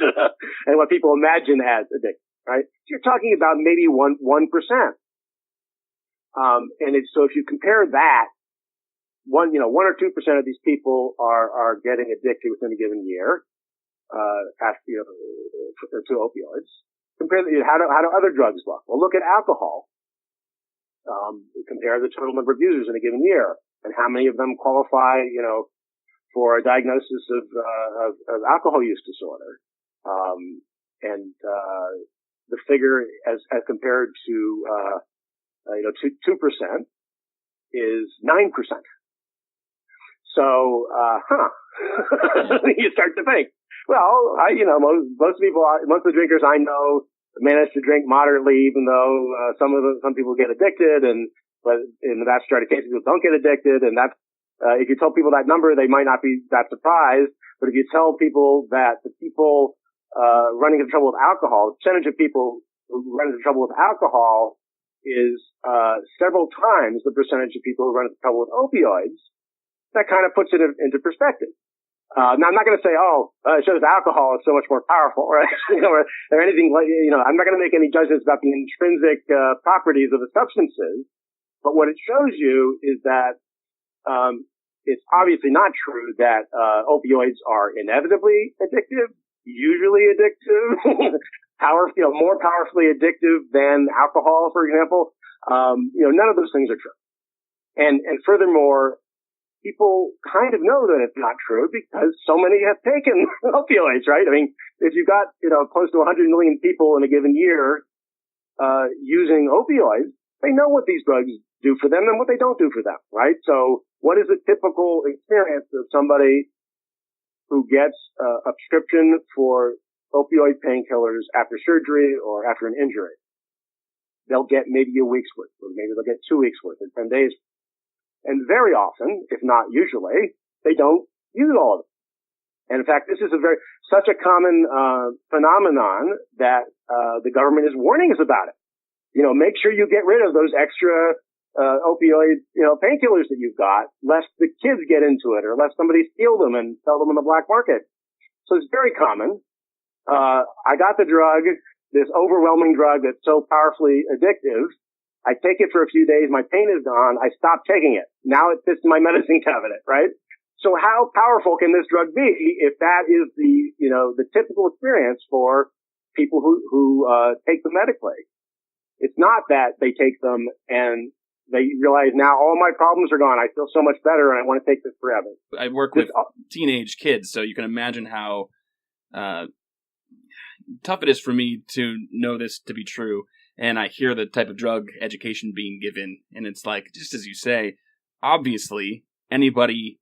And what people imagine as addicted, right? So you're talking about maybe 1%. And so if you compare that 1 or 2% of these people are getting addicted within a given year, to opioids. Compare how do other drugs look? Well, look at alcohol. Compare the total number of users in a given year and how many of them qualify, for a diagnosis of alcohol use disorder. The figure as compared to, 2% is 9%. So, you start to think, well, most of the drinkers I know manage to drink moderately, even though, some people get addicted, but in the vast majority of cases, people don't get addicted. And that's, if you tell people that number, they might not be that surprised. But if you tell people that the people, running into trouble with alcohol, the percentage of people who run into trouble with alcohol is, several times the percentage of people who run into trouble with opioids, that kind of puts it into perspective. Now I'm not going to say, it shows alcohol is so much more powerful, right? or anything like, I'm not going to make any judgments about the intrinsic, properties of the substances. But what it shows you is that, it's obviously not true that, opioids are inevitably addictive, usually addictive, more powerfully addictive than alcohol, for example. None of those things are true. And furthermore, people kind of know that it's not true because so many have taken opioids, right? I mean, if you've got, close to 100 million people in a given year, using opioids, they know what these drugs do for them and what they don't do for them, right? So what is a typical experience of somebody who gets a prescription for opioid painkillers after surgery or after an injury? They'll get maybe a week's worth, or maybe they'll get 2 weeks worth, or 10 days. And very often, if not usually, they don't use all of it. And in fact, this is such a common, phenomenon that, the government is warning us about it. Make sure you get rid of those extra, opioid, painkillers that you've got, lest the kids get into it or lest somebody steal them and sell them in the black market. So it's very common. I got the drug, this overwhelming drug that's so powerfully addictive. I take it for a few days. My pain is gone. I stop taking it. Now it sits in my medicine cabinet, right? So how powerful can this drug be if that is the typical experience for people who take them medically? It's not that they take them and they realize now all my problems are gone. I feel so much better and I want to take this forever. I work with teenage kids, so you can imagine how tough it is for me to know this to be true. And I hear the type of drug education being given, and it's like, just as you say, obviously anybody,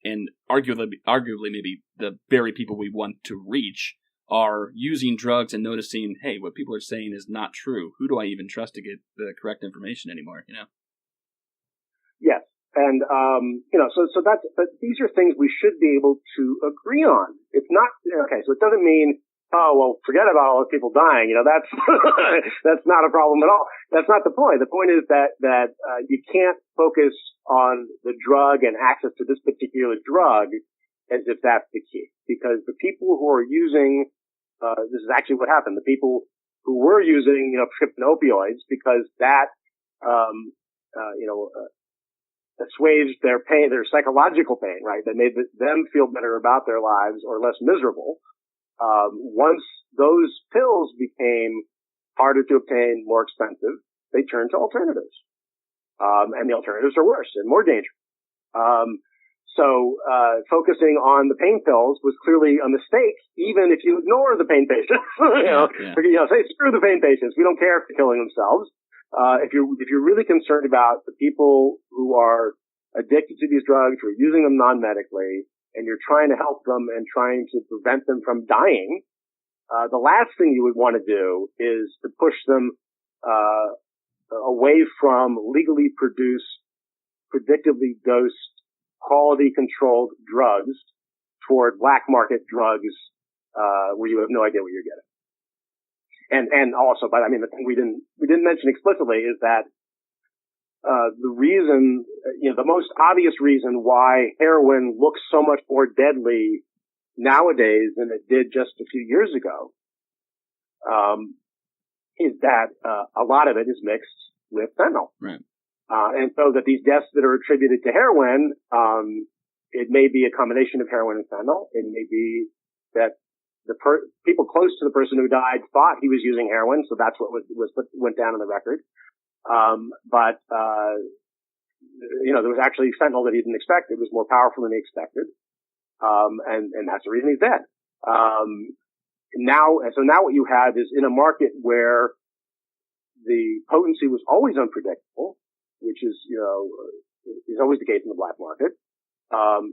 and arguably maybe the very people we want to reach, are using drugs and noticing, hey, what people are saying is not true. Who do I even trust to get the correct information anymore? Yes. And, but these are things we should be able to agree on. It's not, okay, so it doesn't mean, forget about all those people dying. That's, that's not a problem at all. That's not the point. The point is that you can't focus on the drug and access to this particular drug as if that's the key. Because the people who are using, this is actually what happened. The people who were using, prescription opioids because that, assuaged their pain, their psychological pain, right? That made them feel better about their lives or less miserable. Once those pills became harder to obtain, more expensive, they turned to alternatives. And the alternatives are worse and more dangerous. So focusing on the pain pills was clearly a mistake, even if you ignore the pain patients. Say screw the pain patients. We don't care if they're killing themselves. If you're really concerned about the people who are addicted to these drugs, who are using them non-medically, and you're trying to help them and trying to prevent them from dying, the last thing you would want to do is to push them away from legally produced, predictably dosed, quality-controlled drugs toward black market drugs where you have no idea what you're getting. And also, but I mean, the thing we didn't mention explicitly is that the reason, the most obvious reason why heroin looks so much more deadly nowadays than it did just a few years ago, is that a lot of it is mixed with fentanyl. Right. And so that these deaths that are attributed to heroin, it may be a combination of heroin and fentanyl. It may be that people close to the person who died thought he was using heroin, so that's what went down in the record. But there was actually fentanyl that he didn't expect. It was more powerful than he expected. And that's the reason he's dead. Now what you have is in a market where the potency was always unpredictable, which is always the case in the black market.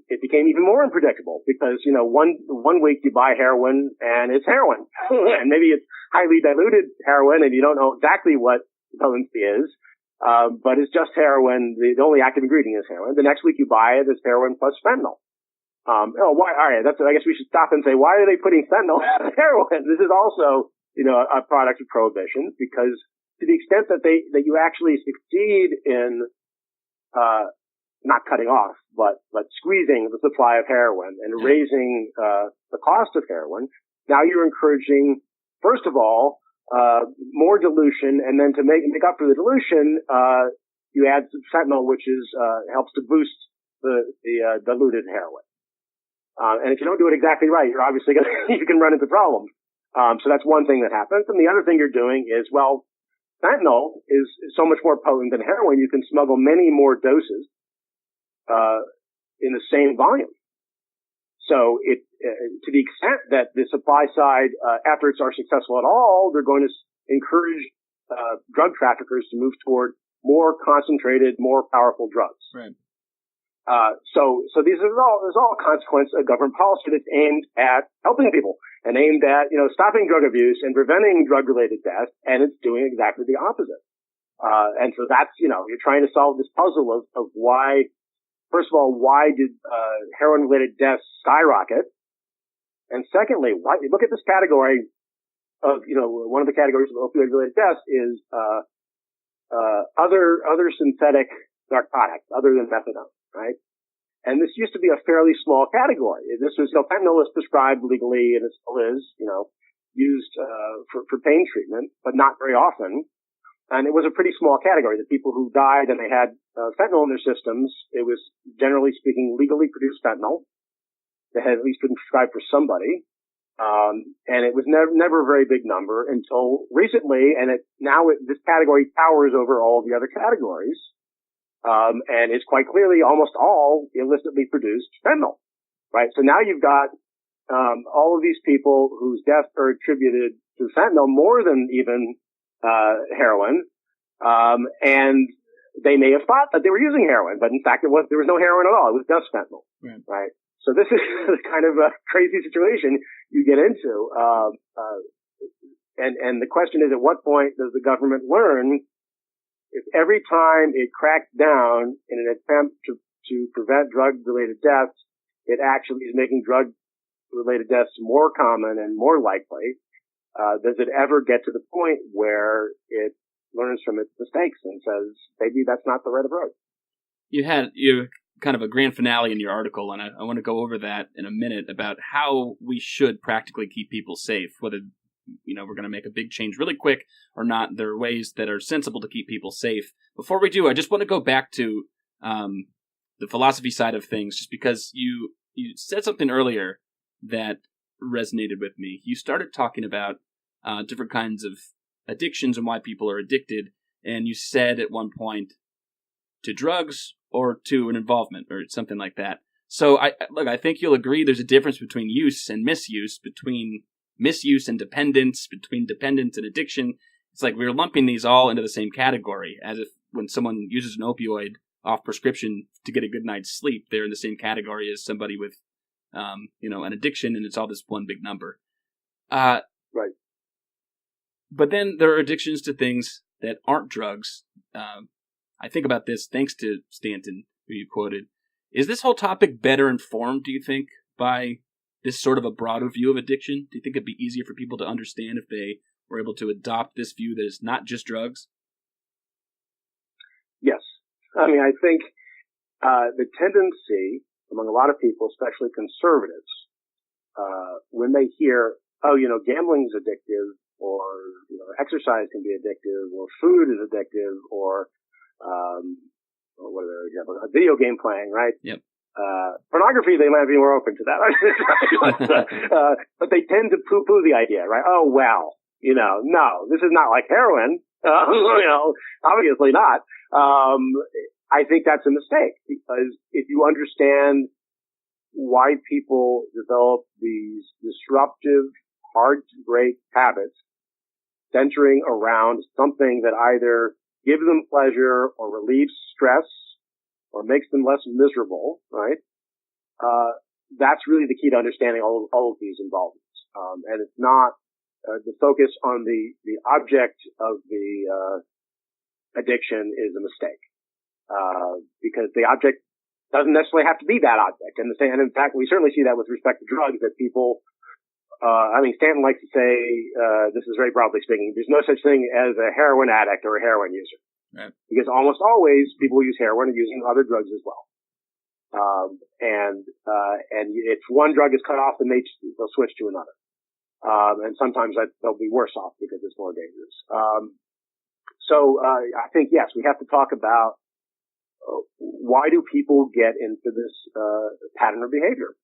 It became even more unpredictable because, one week you buy heroin and it's heroin and maybe it's highly diluted heroin and you don't know exactly what the potency is. But it's just heroin. The only active ingredient is heroin. The next week you buy it, it's heroin plus fentanyl. Why? All right. I guess we should stop and say, why are they putting fentanyl in heroin? This is also, a product of prohibition because to the extent that you actually succeed in, not cutting off, but squeezing the supply of heroin and raising, the cost of heroin, now you're encouraging, first of all, more dilution, and then to make up for the dilution, you add some fentanyl, which helps to boost the diluted heroin. And if you don't do it exactly right, you're obviously you can run into problems. So that's one thing that happens. And the other thing you're doing is, fentanyl is so much more potent than heroin. You can smuggle many more doses, in the same volume. So to the extent that the supply side efforts are successful at all, they're going to encourage drug traffickers to move toward more concentrated, more powerful drugs. Right. So there's all a consequence of government policy that's aimed at helping people and aimed at, stopping drug abuse and preventing drug-related death, and it's doing exactly the opposite. And so that's, you're trying to solve this puzzle of why, first of all, why did heroin-related deaths skyrocket? And secondly, why, look at this category of, one of the categories of opioid-related deaths is other synthetic narcotics other than methadone, right? And this used to be a fairly small category. This was, fentanyl is prescribed legally, and it still is, used for pain treatment, but not very often. And it was a pretty small category. The people who died and they had fentanyl in their systems, it was generally speaking legally produced fentanyl that had at least been prescribed for somebody. And it was never a very big number until recently, and this category towers over all of the other categories. And it's quite clearly almost all illicitly produced fentanyl, right? So now you've got all of these people whose deaths are attributed to fentanyl more than even heroin, and they may have thought that they were using heroin, but in fact there was no heroin at all. It was just fentanyl, right? So this is kind of a crazy situation you get into, and the question is, at what point does the government learn if every time it cracks down in an attempt to prevent drug-related deaths, it actually is making drug-related deaths more common and more likely? Does it ever get to the point where it learns from its mistakes and says, maybe that's not the right approach? You kind of a grand finale in your article, and I want to go over that in a minute about how we should practically keep people safe, whether we're going to make a big change really quick or not. There are ways that are sensible to keep people safe. Before we do, I just want to go back to the philosophy side of things, just because you said something earlier that resonated with me. You started talking about different kinds of addictions and why people are addicted, and you said at one point to drugs or to an involvement or something like that. So I think you'll agree there's a difference between use and misuse, between misuse and dependence, between dependence and addiction. It's like we're lumping these all into the same category, as if when someone uses an opioid off prescription to get a good night's sleep, they're in the same category as somebody with an addiction, and it's all this one big number. Right. But then there are addictions to things that aren't drugs. I think about this thanks to Stanton, who you quoted. Is this whole topic better informed, do you think, by this sort of a broader view of addiction? Do you think it'd be easier for people to understand if they were able to adopt this view that is not just drugs? Yes. I mean, I think the tendency among a lot of people, especially conservatives, when they hear, gambling's addictive, or exercise can be addictive, or food is addictive, or what are the examples? A video game playing, right? Yep. Pornography, they might be more open to that. But they tend to poo-poo the idea, right? Oh, well, no, this is not like heroin. Obviously not. I think that's a mistake, because if you understand why people develop these disruptive, hard to break habits centering around something that either gives them pleasure or relieves stress or makes them less miserable, right? That's really the key to understanding all of these involvements. And it's not the focus on the object of the addiction is a mistake, because the object doesn't necessarily have to be that object. And in fact, we certainly see that with respect to drugs, that people, Stanton likes to say, this is very broadly speaking, there's no such thing as a heroin addict or a heroin user. Right. Because almost always people who use heroin are using other drugs as well. And if one drug is cut off, then they'll switch to another. And sometimes they'll be worse off because it's more dangerous. So I think, yes, we have to talk about why do people get into this pattern of behavior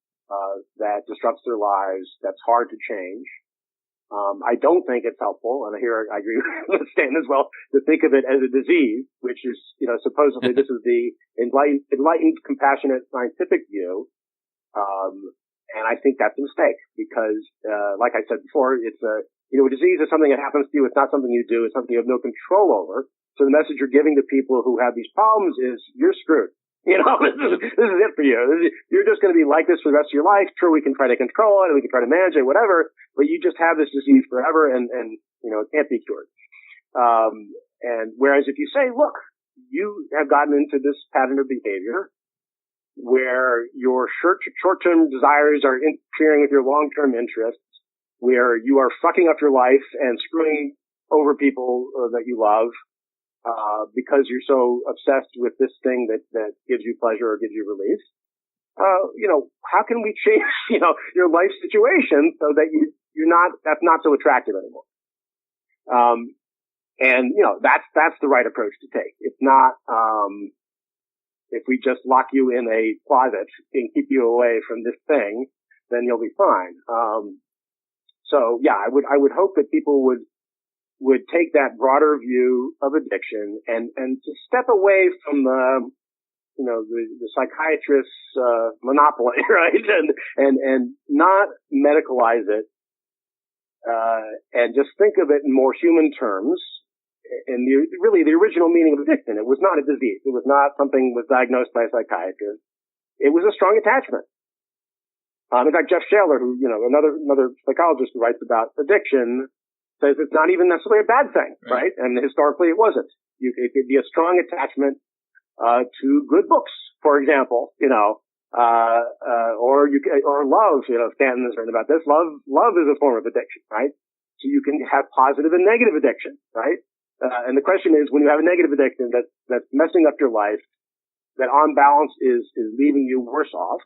that disrupts their lives, that's hard to change. I don't think it's helpful, and here I agree with Stan as well, to think of it as a disease, which is, supposedly this is the enlightened, compassionate, scientific view. And I think that's a mistake, because, like I said before, it's a disease is something that happens to you. It's not something you do. It's something you have no control over. So the message you're giving to people who have these problems is, you're screwed. This is it for you. You're just going to be like this for the rest of your life. Sure, we can try to control it and we can try to manage it, whatever, but you just have this disease forever and it can't be cured. And whereas if you say, look, you have gotten into this pattern of behavior where your short-term desires are interfering with your long-term interests, where you are fucking up your life and screwing over people that you love, because you're so obsessed with this thing that gives you pleasure or gives you relief. How can we change, your life situation so that that's not so attractive anymore? That's the right approach to take. It's not, if we just lock you in a closet and keep you away from this thing, then you'll be fine. So yeah, I would hope that people would take that broader view of addiction and to step away from the psychiatrist's monopoly, right? And not medicalize it, and just think of it in more human terms. And the original meaning of addiction, it was not a disease. It was not something was diagnosed by a psychiatrist. It was a strong attachment. In fact, Jeff Shaler, who, another psychologist who writes about addiction, says it's not even necessarily a bad thing, right? And historically it wasn't. It could be a strong attachment to good books, for example, or love. Stanton has written about this. Love is a form of addiction, right? So you can have positive and negative addiction, right? And the question is, when you have a negative addiction that's messing up your life, that on balance is leaving you worse off,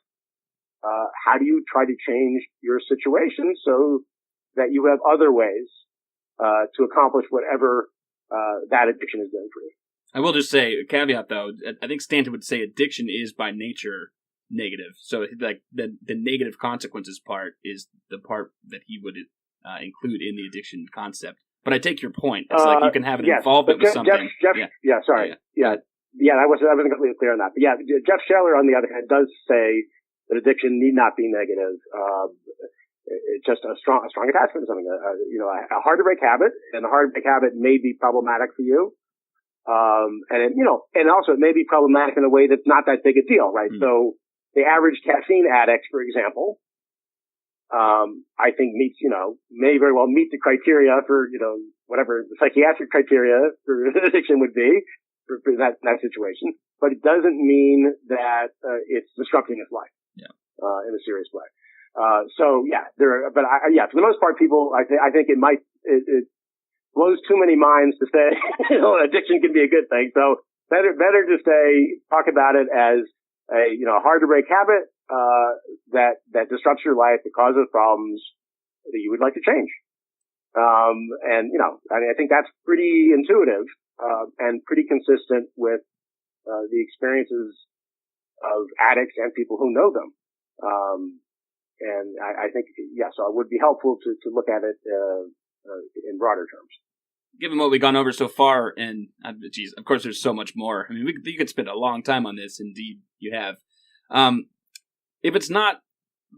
how do you try to change your situation so that you have other ways to accomplish whatever that addiction is doing for you? I will just say, a caveat though, I think Stanton would say addiction is by nature negative. So like the negative consequences part is the part that he would include in the addiction concept. But I take your point. It's like you can have an involvement with something. I wasn't completely clear on that. But yeah, Jeff Shaler, on the other hand, does say that addiction need not be negative. It's just a strong attachment to something, a hard to break habit, and a hard to break habit may be problematic for you. And also it may be problematic in a way that's not that big a deal, right? Mm-hmm. So the average caffeine addict, for example, I think may very well meet the criteria for, whatever the psychiatric criteria for addiction would be for that situation. But it doesn't mean that, it's disrupting his life. In a serious way. For the most part, people, I think it blows too many minds to say, addiction can be a good thing. So better to talk about it as a, hard to break habit, that disrupts your life, that causes problems that you would like to change. I think that's pretty intuitive. and pretty consistent with the experiences of addicts and people who know them. And I think, so it would be helpful to look at it in broader terms. Given what we've gone over so far, and of course there's so much more. I mean, you could spend a long time on this. Indeed, you have. If it's not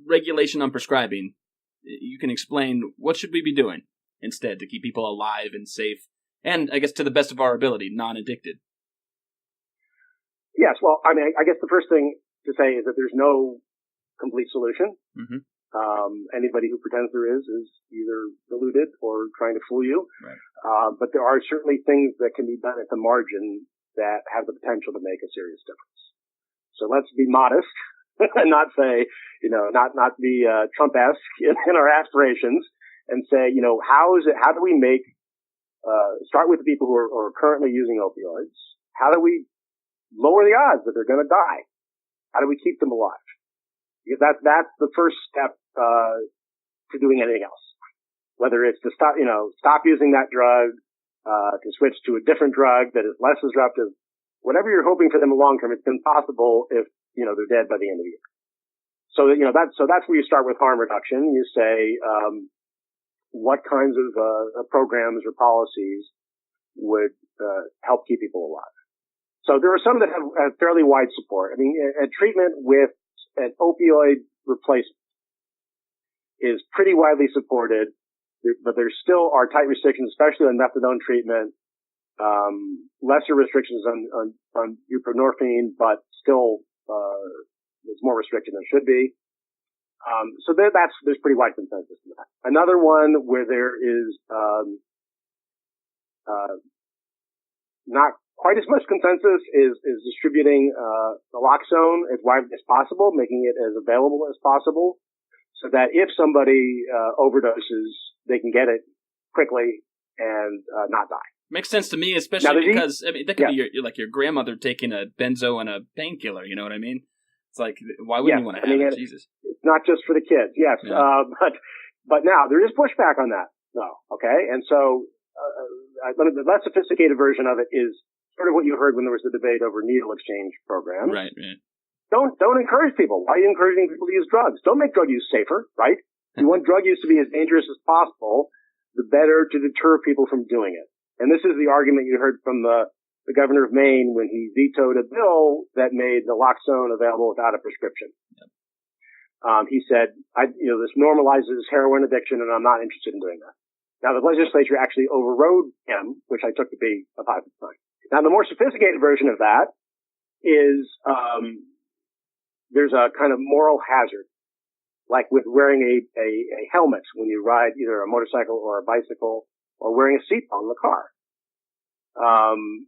regulation on prescribing, you can explain what should we be doing instead to keep people alive and safe, and I guess to the best of our ability, non-addicted. Yes, well, I mean, I guess the first thing to say is that there's no complete solution. Mm-hmm. Anybody who pretends there is either deluded or trying to fool you. Right. But there are certainly things that can be done at the margin that have the potential to make a serious difference. So let's be modest and not say, not be Trump-esque in our aspirations, and say, how do we make, start with the people who are currently using opioids. How do we lower the odds that they're going to die? How do we keep them alive? Because that's the first step to doing anything else. Whether it's to stop using that drug, to switch to a different drug that is less disruptive, whatever you're hoping for them in the long term, it's impossible if they're dead by the end of the year. So that's where you start with harm reduction. You say what kinds of programs or policies would help keep people alive. So there are some that have fairly wide support. I mean, a treatment with an opioid replacement is pretty widely supported, but there still are tight restrictions, especially on methadone treatment, lesser restrictions on buprenorphine, but still there's more restriction than should be. So there's pretty wide consensus in that. Another one where there is not quite as much consensus is distributing naloxone as widely as possible, making it as available as possible, so that if somebody overdoses, they can get it quickly and not die. Makes sense to me, especially because that could be your grandmother taking a benzo and a painkiller. You know what I mean? It's like, why wouldn't you want to have it? Jesus, it's not just for the kids. Yes, yeah. But now there is pushback on that. No, okay, and so the less sophisticated version of it is sort of what you heard when there was the debate over needle exchange programs. Right. Don't encourage people. Why are you encouraging people to use drugs? Don't make drug use safer, right? You want drug use to be as dangerous as possible, the better to deter people from doing it. And this is the argument you heard from the governor of Maine when he vetoed a bill that made naloxone available without a prescription. Yep. He said, this normalizes heroin addiction, and I'm not interested in doing that. Now, the legislature actually overrode him, which I took to be a positive sign. Now, the more sophisticated version of that is there's a kind of moral hazard, like with wearing a helmet when you ride either a motorcycle or a bicycle, or wearing a seatbelt in the car.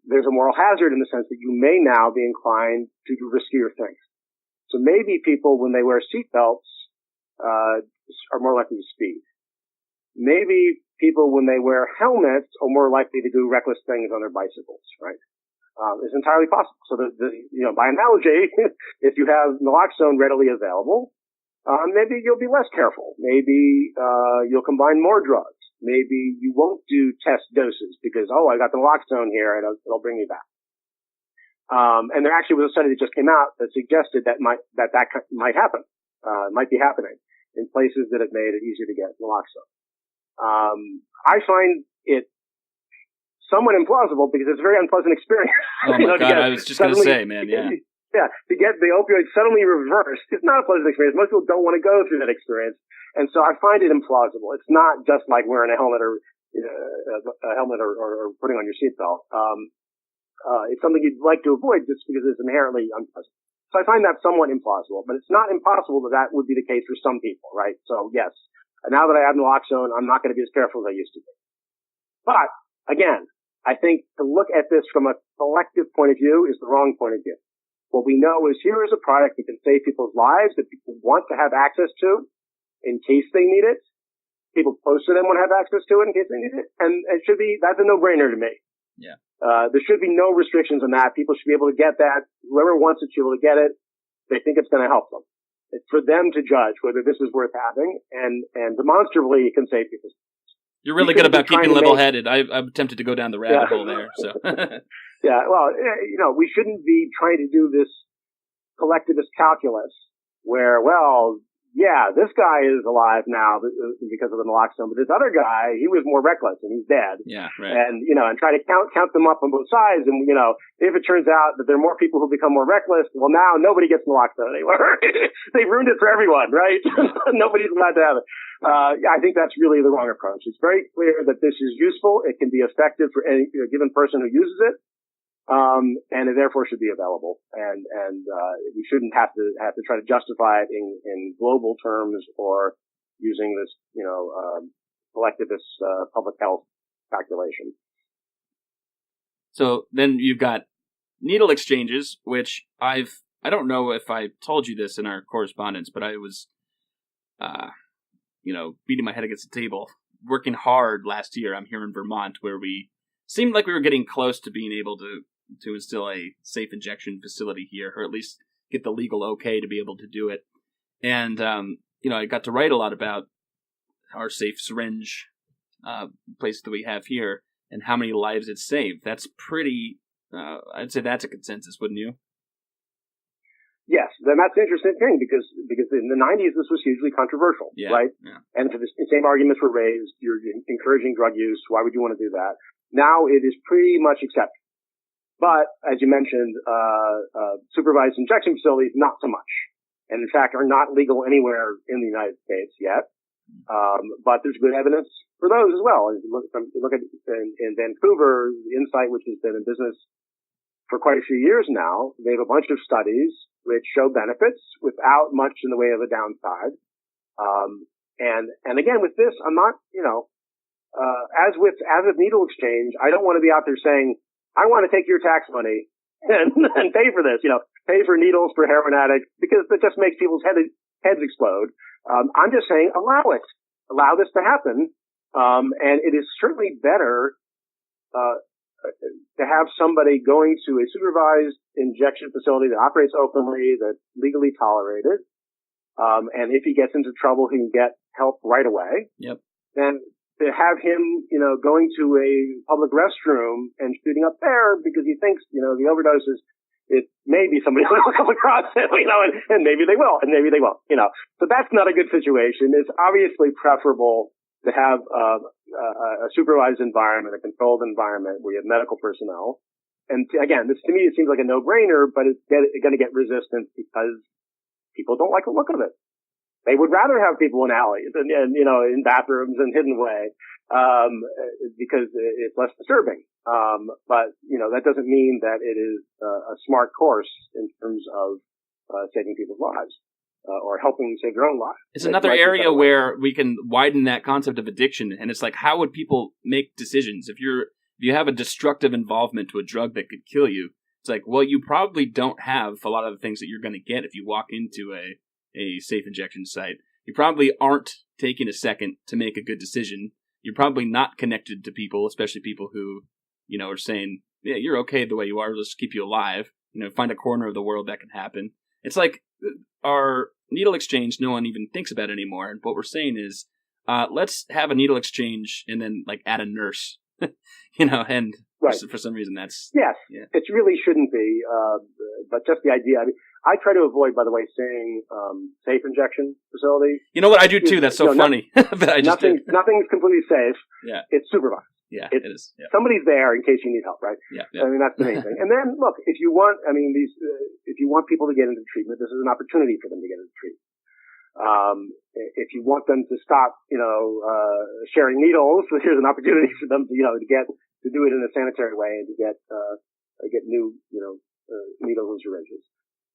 There's a moral hazard in the sense that you may now be inclined to do riskier things. So maybe people, when they wear seatbelts, are more likely to speed. Maybe people, when they wear helmets, are more likely to do reckless things on their bicycles, right? It's entirely possible. So by analogy, if you have naloxone readily available, maybe you'll be less careful. Maybe, you'll combine more drugs. Maybe you won't do test doses because, I got the naloxone here and it'll bring me back. And there actually was a study that just came out that suggested that might happen, might be happening in places that have made it easier to get naloxone. I find it somewhat implausible because it's a very unpleasant experience. Oh my God, I was just going to say, man, yeah. Yeah, to get the opioid suddenly reversed, it's not a pleasant experience. Most people don't want to go through that experience. And so I find it implausible. It's not just like wearing a helmet or putting on your seatbelt. It's something you'd like to avoid just because it's inherently unpleasant. So I find that somewhat implausible, but it's not impossible that would be the case for some people, right? So yes, now that I have naloxone, I'm not going to be as careful as I used to be. But again, I think to look at this from a collective point of view is the wrong point of view. What we know is here is a product that can save people's lives that people want to have access to in case they need it. People close to them want to have access to it in case they need it. And that's a no-brainer to me. Yeah. There should be no restrictions on that. People should be able to get that. Whoever wants it should be able to get it. They think it's going to help them. It's for them to judge whether this is worth having, and demonstrably it can save people's lives. You're really good about keeping level-headed. I'm tempted to go down the rabbit hole there. So. Yeah, well, we shouldn't be trying to do this collectivist calculus where, well, yeah, this guy is alive now because of the naloxone, but this other guy, he was more reckless and he's dead. Yeah, right. And, and try to count them up on both sides. And, if it turns out that there are more people who become more reckless, well, now nobody gets naloxone anymore. They've ruined it for everyone, right? Nobody's allowed to have it. I think that's really the wrong approach. It's very clear that this is useful. It can be effective for any given person who uses it. And it therefore should be available. And we shouldn't have to try to justify it in global terms or using this, collectivist, public health calculation. So then you've got needle exchanges, which I don't know if I told you this in our correspondence, but I was, beating my head against the table, working hard last year. I'm here in Vermont, where we seemed like we were getting close to being able to instill a safe injection facility here, or at least get the legal okay to be able to do it. And, I got to write a lot about our safe syringe place that we have here and how many lives it's saved. That's pretty, I'd say that's a consensus, wouldn't you? Yes, then that's an interesting thing because in the 90s this was hugely controversial, right? Yeah. And the same arguments were raised. You're encouraging drug use. Why would you want to do that? Now it is pretty much accepted. But as you mentioned, supervised injection facilities, not so much, and in fact are not legal anywhere in the United States yet. But there's good evidence for those as well. If you look at in Vancouver, the Insight, which has been in business for quite a few years now, they have a bunch of studies which show benefits without much in the way of a downside. And again, with this, I'm not, as with needle exchange, I don't want to be out there saying, I want to take your tax money and pay for this, pay for needles for heroin addicts, because that just makes people's heads explode. I'm just saying, allow this to happen. And it is certainly better, to have somebody going to a supervised injection facility that operates openly, that's legally tolerated. And if he gets into trouble, he can get help right away. Yep. Then to have him, going to a public restroom and shooting up there because he thinks, the overdose is, it may be somebody who will come across him, and maybe they will, and maybe they won't, So that's not a good situation. It's obviously preferable to have a supervised environment, a controlled environment where you have medical personnel. And again, this to me, it seems like a no-brainer, but it's going to get resistance because people don't like the look of it. They would rather have people in alleys and in bathrooms and hidden away, because it's less disturbing. But, that doesn't mean that it is a smart course in terms of saving people's lives. Or helping save their own lives. It's another area where we can widen that concept of addiction, and it's like, how would people make decisions? If you have a destructive involvement to a drug that could kill you, it's like, well, you probably don't have a lot of the things that you're going to get if you walk into a safe injection site. You probably aren't taking a second to make a good decision. You're probably not connected to people, especially people who, are saying, yeah, you're okay the way you are, let's keep you alive. Find a corner of the world that can happen. It's like our needle exchange, no one even thinks about anymore. And what we're saying is, let's have a needle exchange and then add a nurse, and right. For some reason that's... Yes, yeah. It really shouldn't be, but just the idea. I try to avoid, by the way, saying safe injection facility. You know what? I do too. That's so funny. But I just nothing's completely safe. Yeah. It's supervised. Yeah, it is. Yeah. Somebody's there in case you need help, right? Yeah. That's the main thing. And then, look, if you want people to get into treatment, this is an opportunity for them to get into treatment. If you want them to stop, sharing needles, here's an opportunity for them to do it in a sanitary way and to get new, needles and syringes.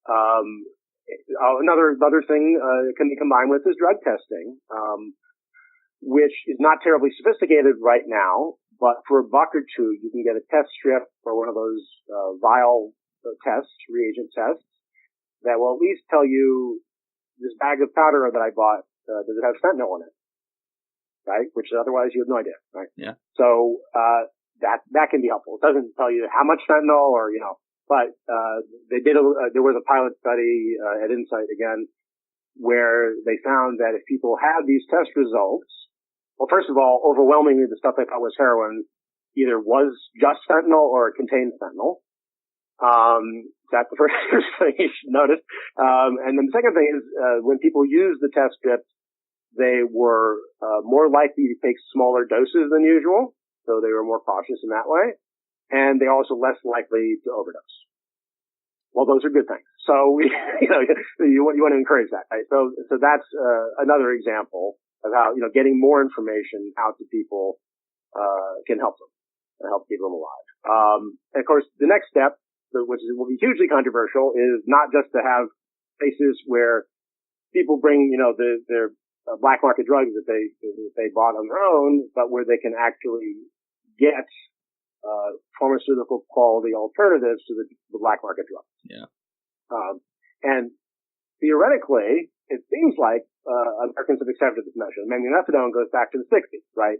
Another thing, can be combined with is drug testing, which is not terribly sophisticated right now, but for $1 or $2, you can get a test strip or one of those vial tests, reagent tests, that will at least tell you this bag of powder that I bought, does it have fentanyl in it? Right? Which otherwise you have no idea, right? Yeah. So, that can be helpful. It doesn't tell you how much fentanyl or, but, there was a pilot study, at Insight again, where they found that if people had these test results Well, first of all, overwhelmingly the stuff they thought was heroin either was just fentanyl or it contained fentanyl. That's the first thing you should notice. And then the second thing is, when people use the test strips, they were, more likely to take smaller doses than usual. So they were more cautious in that way. And they also less likely to overdose. Well, those are good things. So you want to encourage that, right? So that's, another example of how, getting more information out to people, can help them and help keep them alive. And of course, the next step, which will be hugely controversial, is not just to have places where people bring, their black market drugs that they bought on their own, but where they can actually get pharmaceutical quality alternatives to the black market drugs. Yeah. And theoretically, it seems like Americans have accepted this measure. I mean, methadone goes back to the 60s, right?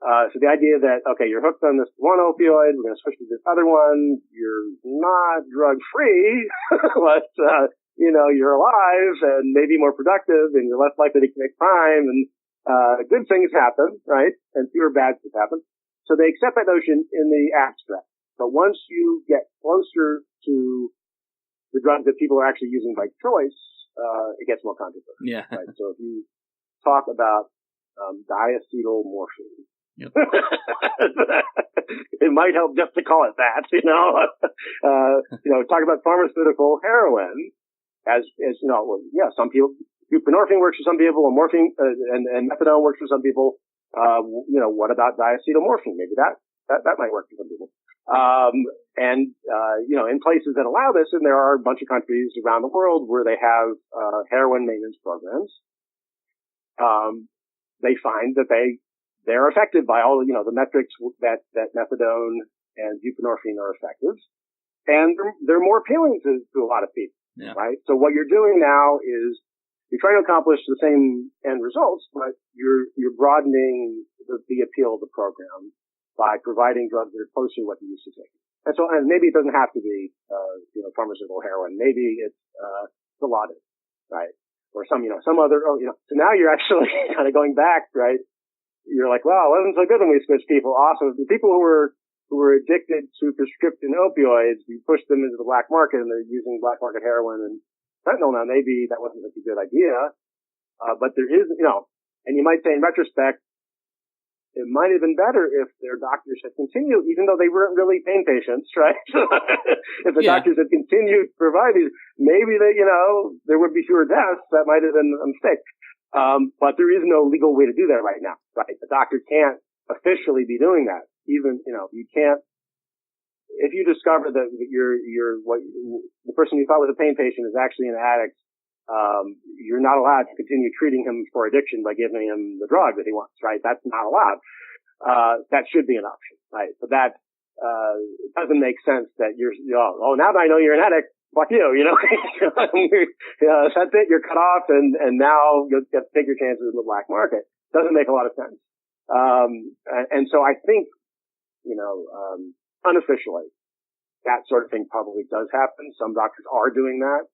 So the idea that, okay, you're hooked on this one opioid, we're going to switch to this other one, you're not drug free, but, you're alive and maybe more productive and you're less likely to commit crime and, good things happen, right? And fewer bad things happen. So they accept that notion in the abstract. But once you get closer to the drug that people are actually using by choice, it gets more controversial. Yeah. Right? So if you talk about, diacetyl morphine, yep. It might help just to call it that, talk about pharmaceutical heroin as some people, buprenorphine works for some people, and morphine, and methadone works for some people. What about diacetyl morphine? Maybe that might work for some people. In places that allow this, and there are a bunch of countries around the world where they have, heroin maintenance programs, they find that they're effective by all, the metrics that methadone and buprenorphine are effective. And they're more appealing to a lot of people, yeah. Right? So what you're doing now is you're trying to accomplish the same end results, but you're broadening the appeal of the program by providing drugs that are closer to what you used to take. And maybe it doesn't have to be, pharmaceutical heroin. Maybe it's, Dilaudid, right? Or some other, so now you're actually kind of going back, right? You're like, well, it wasn't so good when we switched people. Awesome. The people who were addicted to prescription opioids, you pushed them into the black market and they're using black market heroin and fentanyl. Now, maybe that wasn't such a good idea. But there is, and you might say in retrospect, it might have been better if their doctors had continued, even though they weren't really pain patients, right? If the doctors had continued to provide these, maybe there would be fewer deaths. That might have been a mistake. But there is no legal way to do that right now, right? The doctor can't officially be doing that. Even, you can't, if you discover that the person you thought was a pain patient is actually an addict, you're not allowed to continue treating him for addiction by giving him the drug that he wants, right? That's not allowed. That should be an option, right? So that, it doesn't make sense that now that I know you're an addict, fuck you, that's it, you're cut off and now you'll get to take your chances in the black market. Doesn't make a lot of sense. And so I think, unofficially, that sort of thing probably does happen. Some doctors are doing that,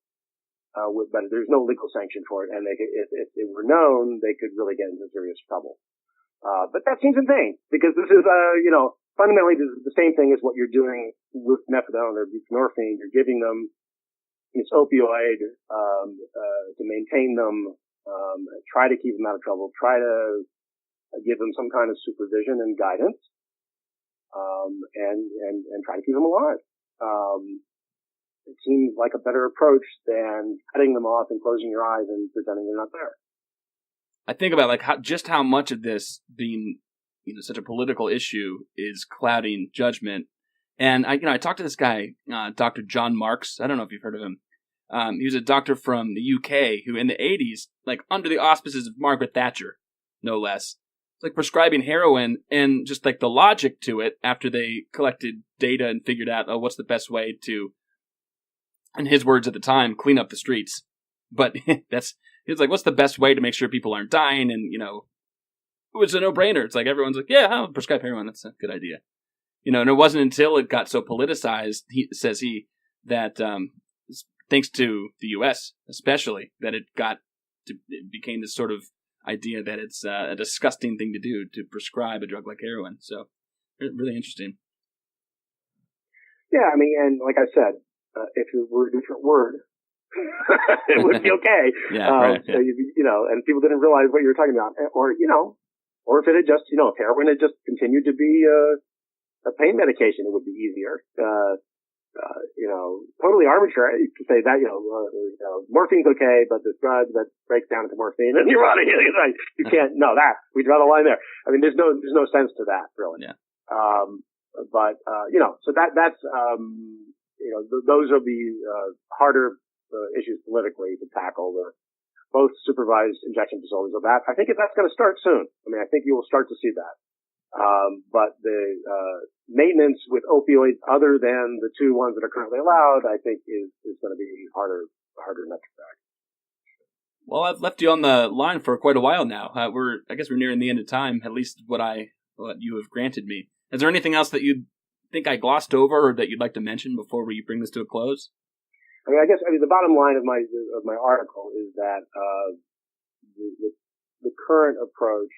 but there's no legal sanction for it. And if it were known, they could really get into serious trouble. But that seems insane because this is, fundamentally this is the same thing as what you're doing with methadone or buprenorphine. You're giving them this opioid, to maintain them, try to keep them out of trouble, try to give them some kind of supervision and guidance, and try to keep them alive. It seems like a better approach than cutting them off and closing your eyes and pretending they're not there. I think about how much of this being, such a political issue is clouding judgment. And I talked to this guy, Dr. John Marks. I don't know if you've heard of him. He was a doctor from the UK who in the 80s, under the auspices of Margaret Thatcher, no less, prescribing heroin, and just the logic to it after they collected data and figured out, what's the best way to, in his words at the time, clean up the streets. But he was what's the best way to make sure people aren't dying? And, it was a no-brainer. It's everyone's yeah, I'll prescribe heroin. That's a good idea. And it wasn't until it got so politicized, says he, that thanks to the U.S. especially, that it became this sort of idea that it's a disgusting thing to do to prescribe a drug like heroin. So, really interesting. Yeah, I mean, and like I said, if it were a different word, it would be okay. Right. Yeah. And people didn't realize what you were talking about, or if it had just, if heroin had just continued to be a pain medication, it would be easier. Totally arbitrary to say that, morphine's okay, but this drug that breaks down into morphine and you're out of here. You can't, we draw the line there. I mean, there's no sense to that, really. Yeah. So that's, those are the, harder, issues politically to tackle, both supervised injection facilities of that. I think that's going to start soon. I mean, I think you will start to see that. But the maintenance with opioids other than the two ones that are currently allowed, I think is going to be harder nut to crack. Well, I've left you on the line for quite a while now. I guess we're nearing the end of time, at least what you have granted me. Is there anything else that you think I glossed over or that you'd like to mention before we bring this to a close? I mean, the bottom line of my article is that the current approach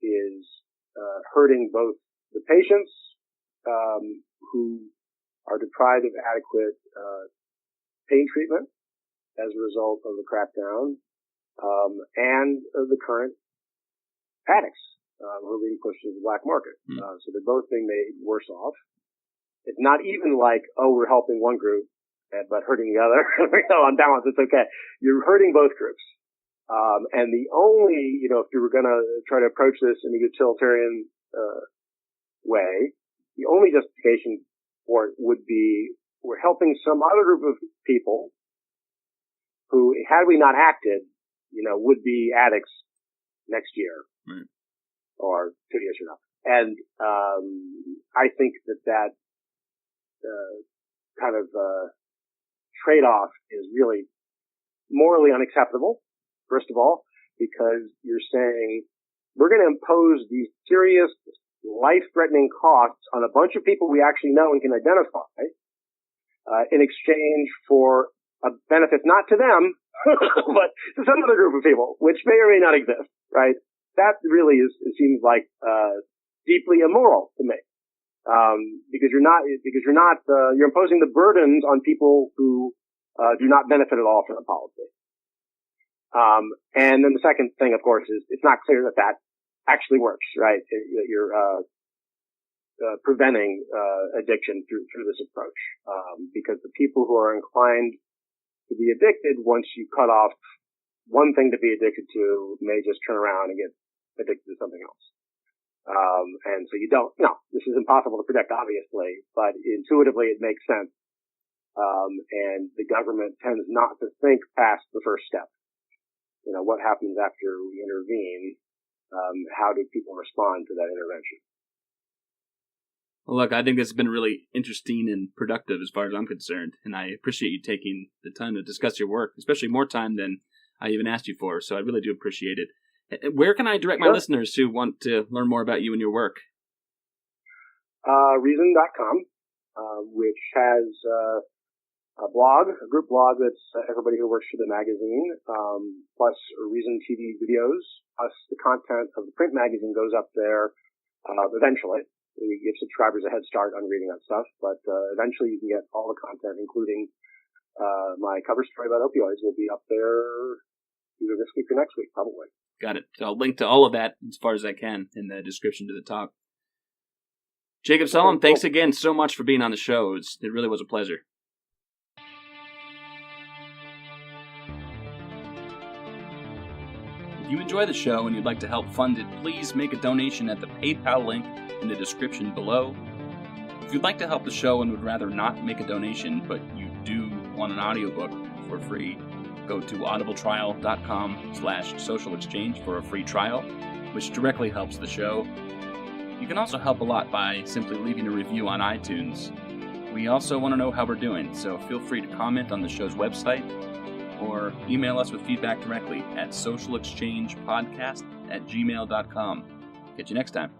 is hurting both the patients who are deprived of adequate pain treatment as a result of the crackdown, and the current addicts who are being pushed into the black market. So they're both being made worse off. It's not even like, we're helping one group but hurting the other. On balance, it's okay. You're hurting both groups. And the only, if you were going to try to approach this in a utilitarian way, the only justification for it would be we're helping some other group of people who, had we not acted, would be addicts next year. Right. Or 2 years from now. And I think that kind of trade-off is really morally unacceptable, first of all, because you're saying we're going to impose these serious, life-threatening costs on a bunch of people we actually know and can identify in exchange for a benefit not to them, but to some other group of people, which may or may not exist, right? That really it seems like deeply immoral to me. Because you're imposing the burdens on people who do not benefit at all from the policy. And then the second thing, of course, is it's not clear that actually works, right? You're preventing addiction through this approach, because the people who are inclined to be addicted, once you cut off one thing to be addicted to, may just turn around and get addicted to something else. And so this is impossible to predict, obviously, but intuitively it makes sense. And the government tends not to think past the first step. What happens after we intervene? How do people respond to that intervention? Well, look, I think this has been really interesting and productive as far as I'm concerned, and I appreciate you taking the time to discuss your work, especially more time than I even asked you for, so I really do appreciate it. Where can I direct my listeners who want to learn more about you and your work? Reason.com, which has a group blog that's everybody who works for the magazine, plus Reason TV videos, plus the content of the print magazine goes up there eventually. We give subscribers a head start on reading that stuff, but eventually you can get all the content, including my cover story about opioids will be up there either this week or next week, probably. Got it. So I'll link to all of that as far as I can in the description to the top. Jacob Sullum, thanks again so much for being on the show. It really was a pleasure. If you enjoy the show and you'd like to help fund it, please make a donation at the PayPal link in the description below. If you'd like to help the show and would rather not make a donation, but you do want an audiobook for free, go to audibletrial.com/social exchange for a free trial, which directly helps the show. You can also help a lot by simply leaving a review on iTunes. We also want to know how we're doing, so feel free to comment on the show's website or email us with feedback directly at socialexchangepodcast@gmail.com. Catch you next time.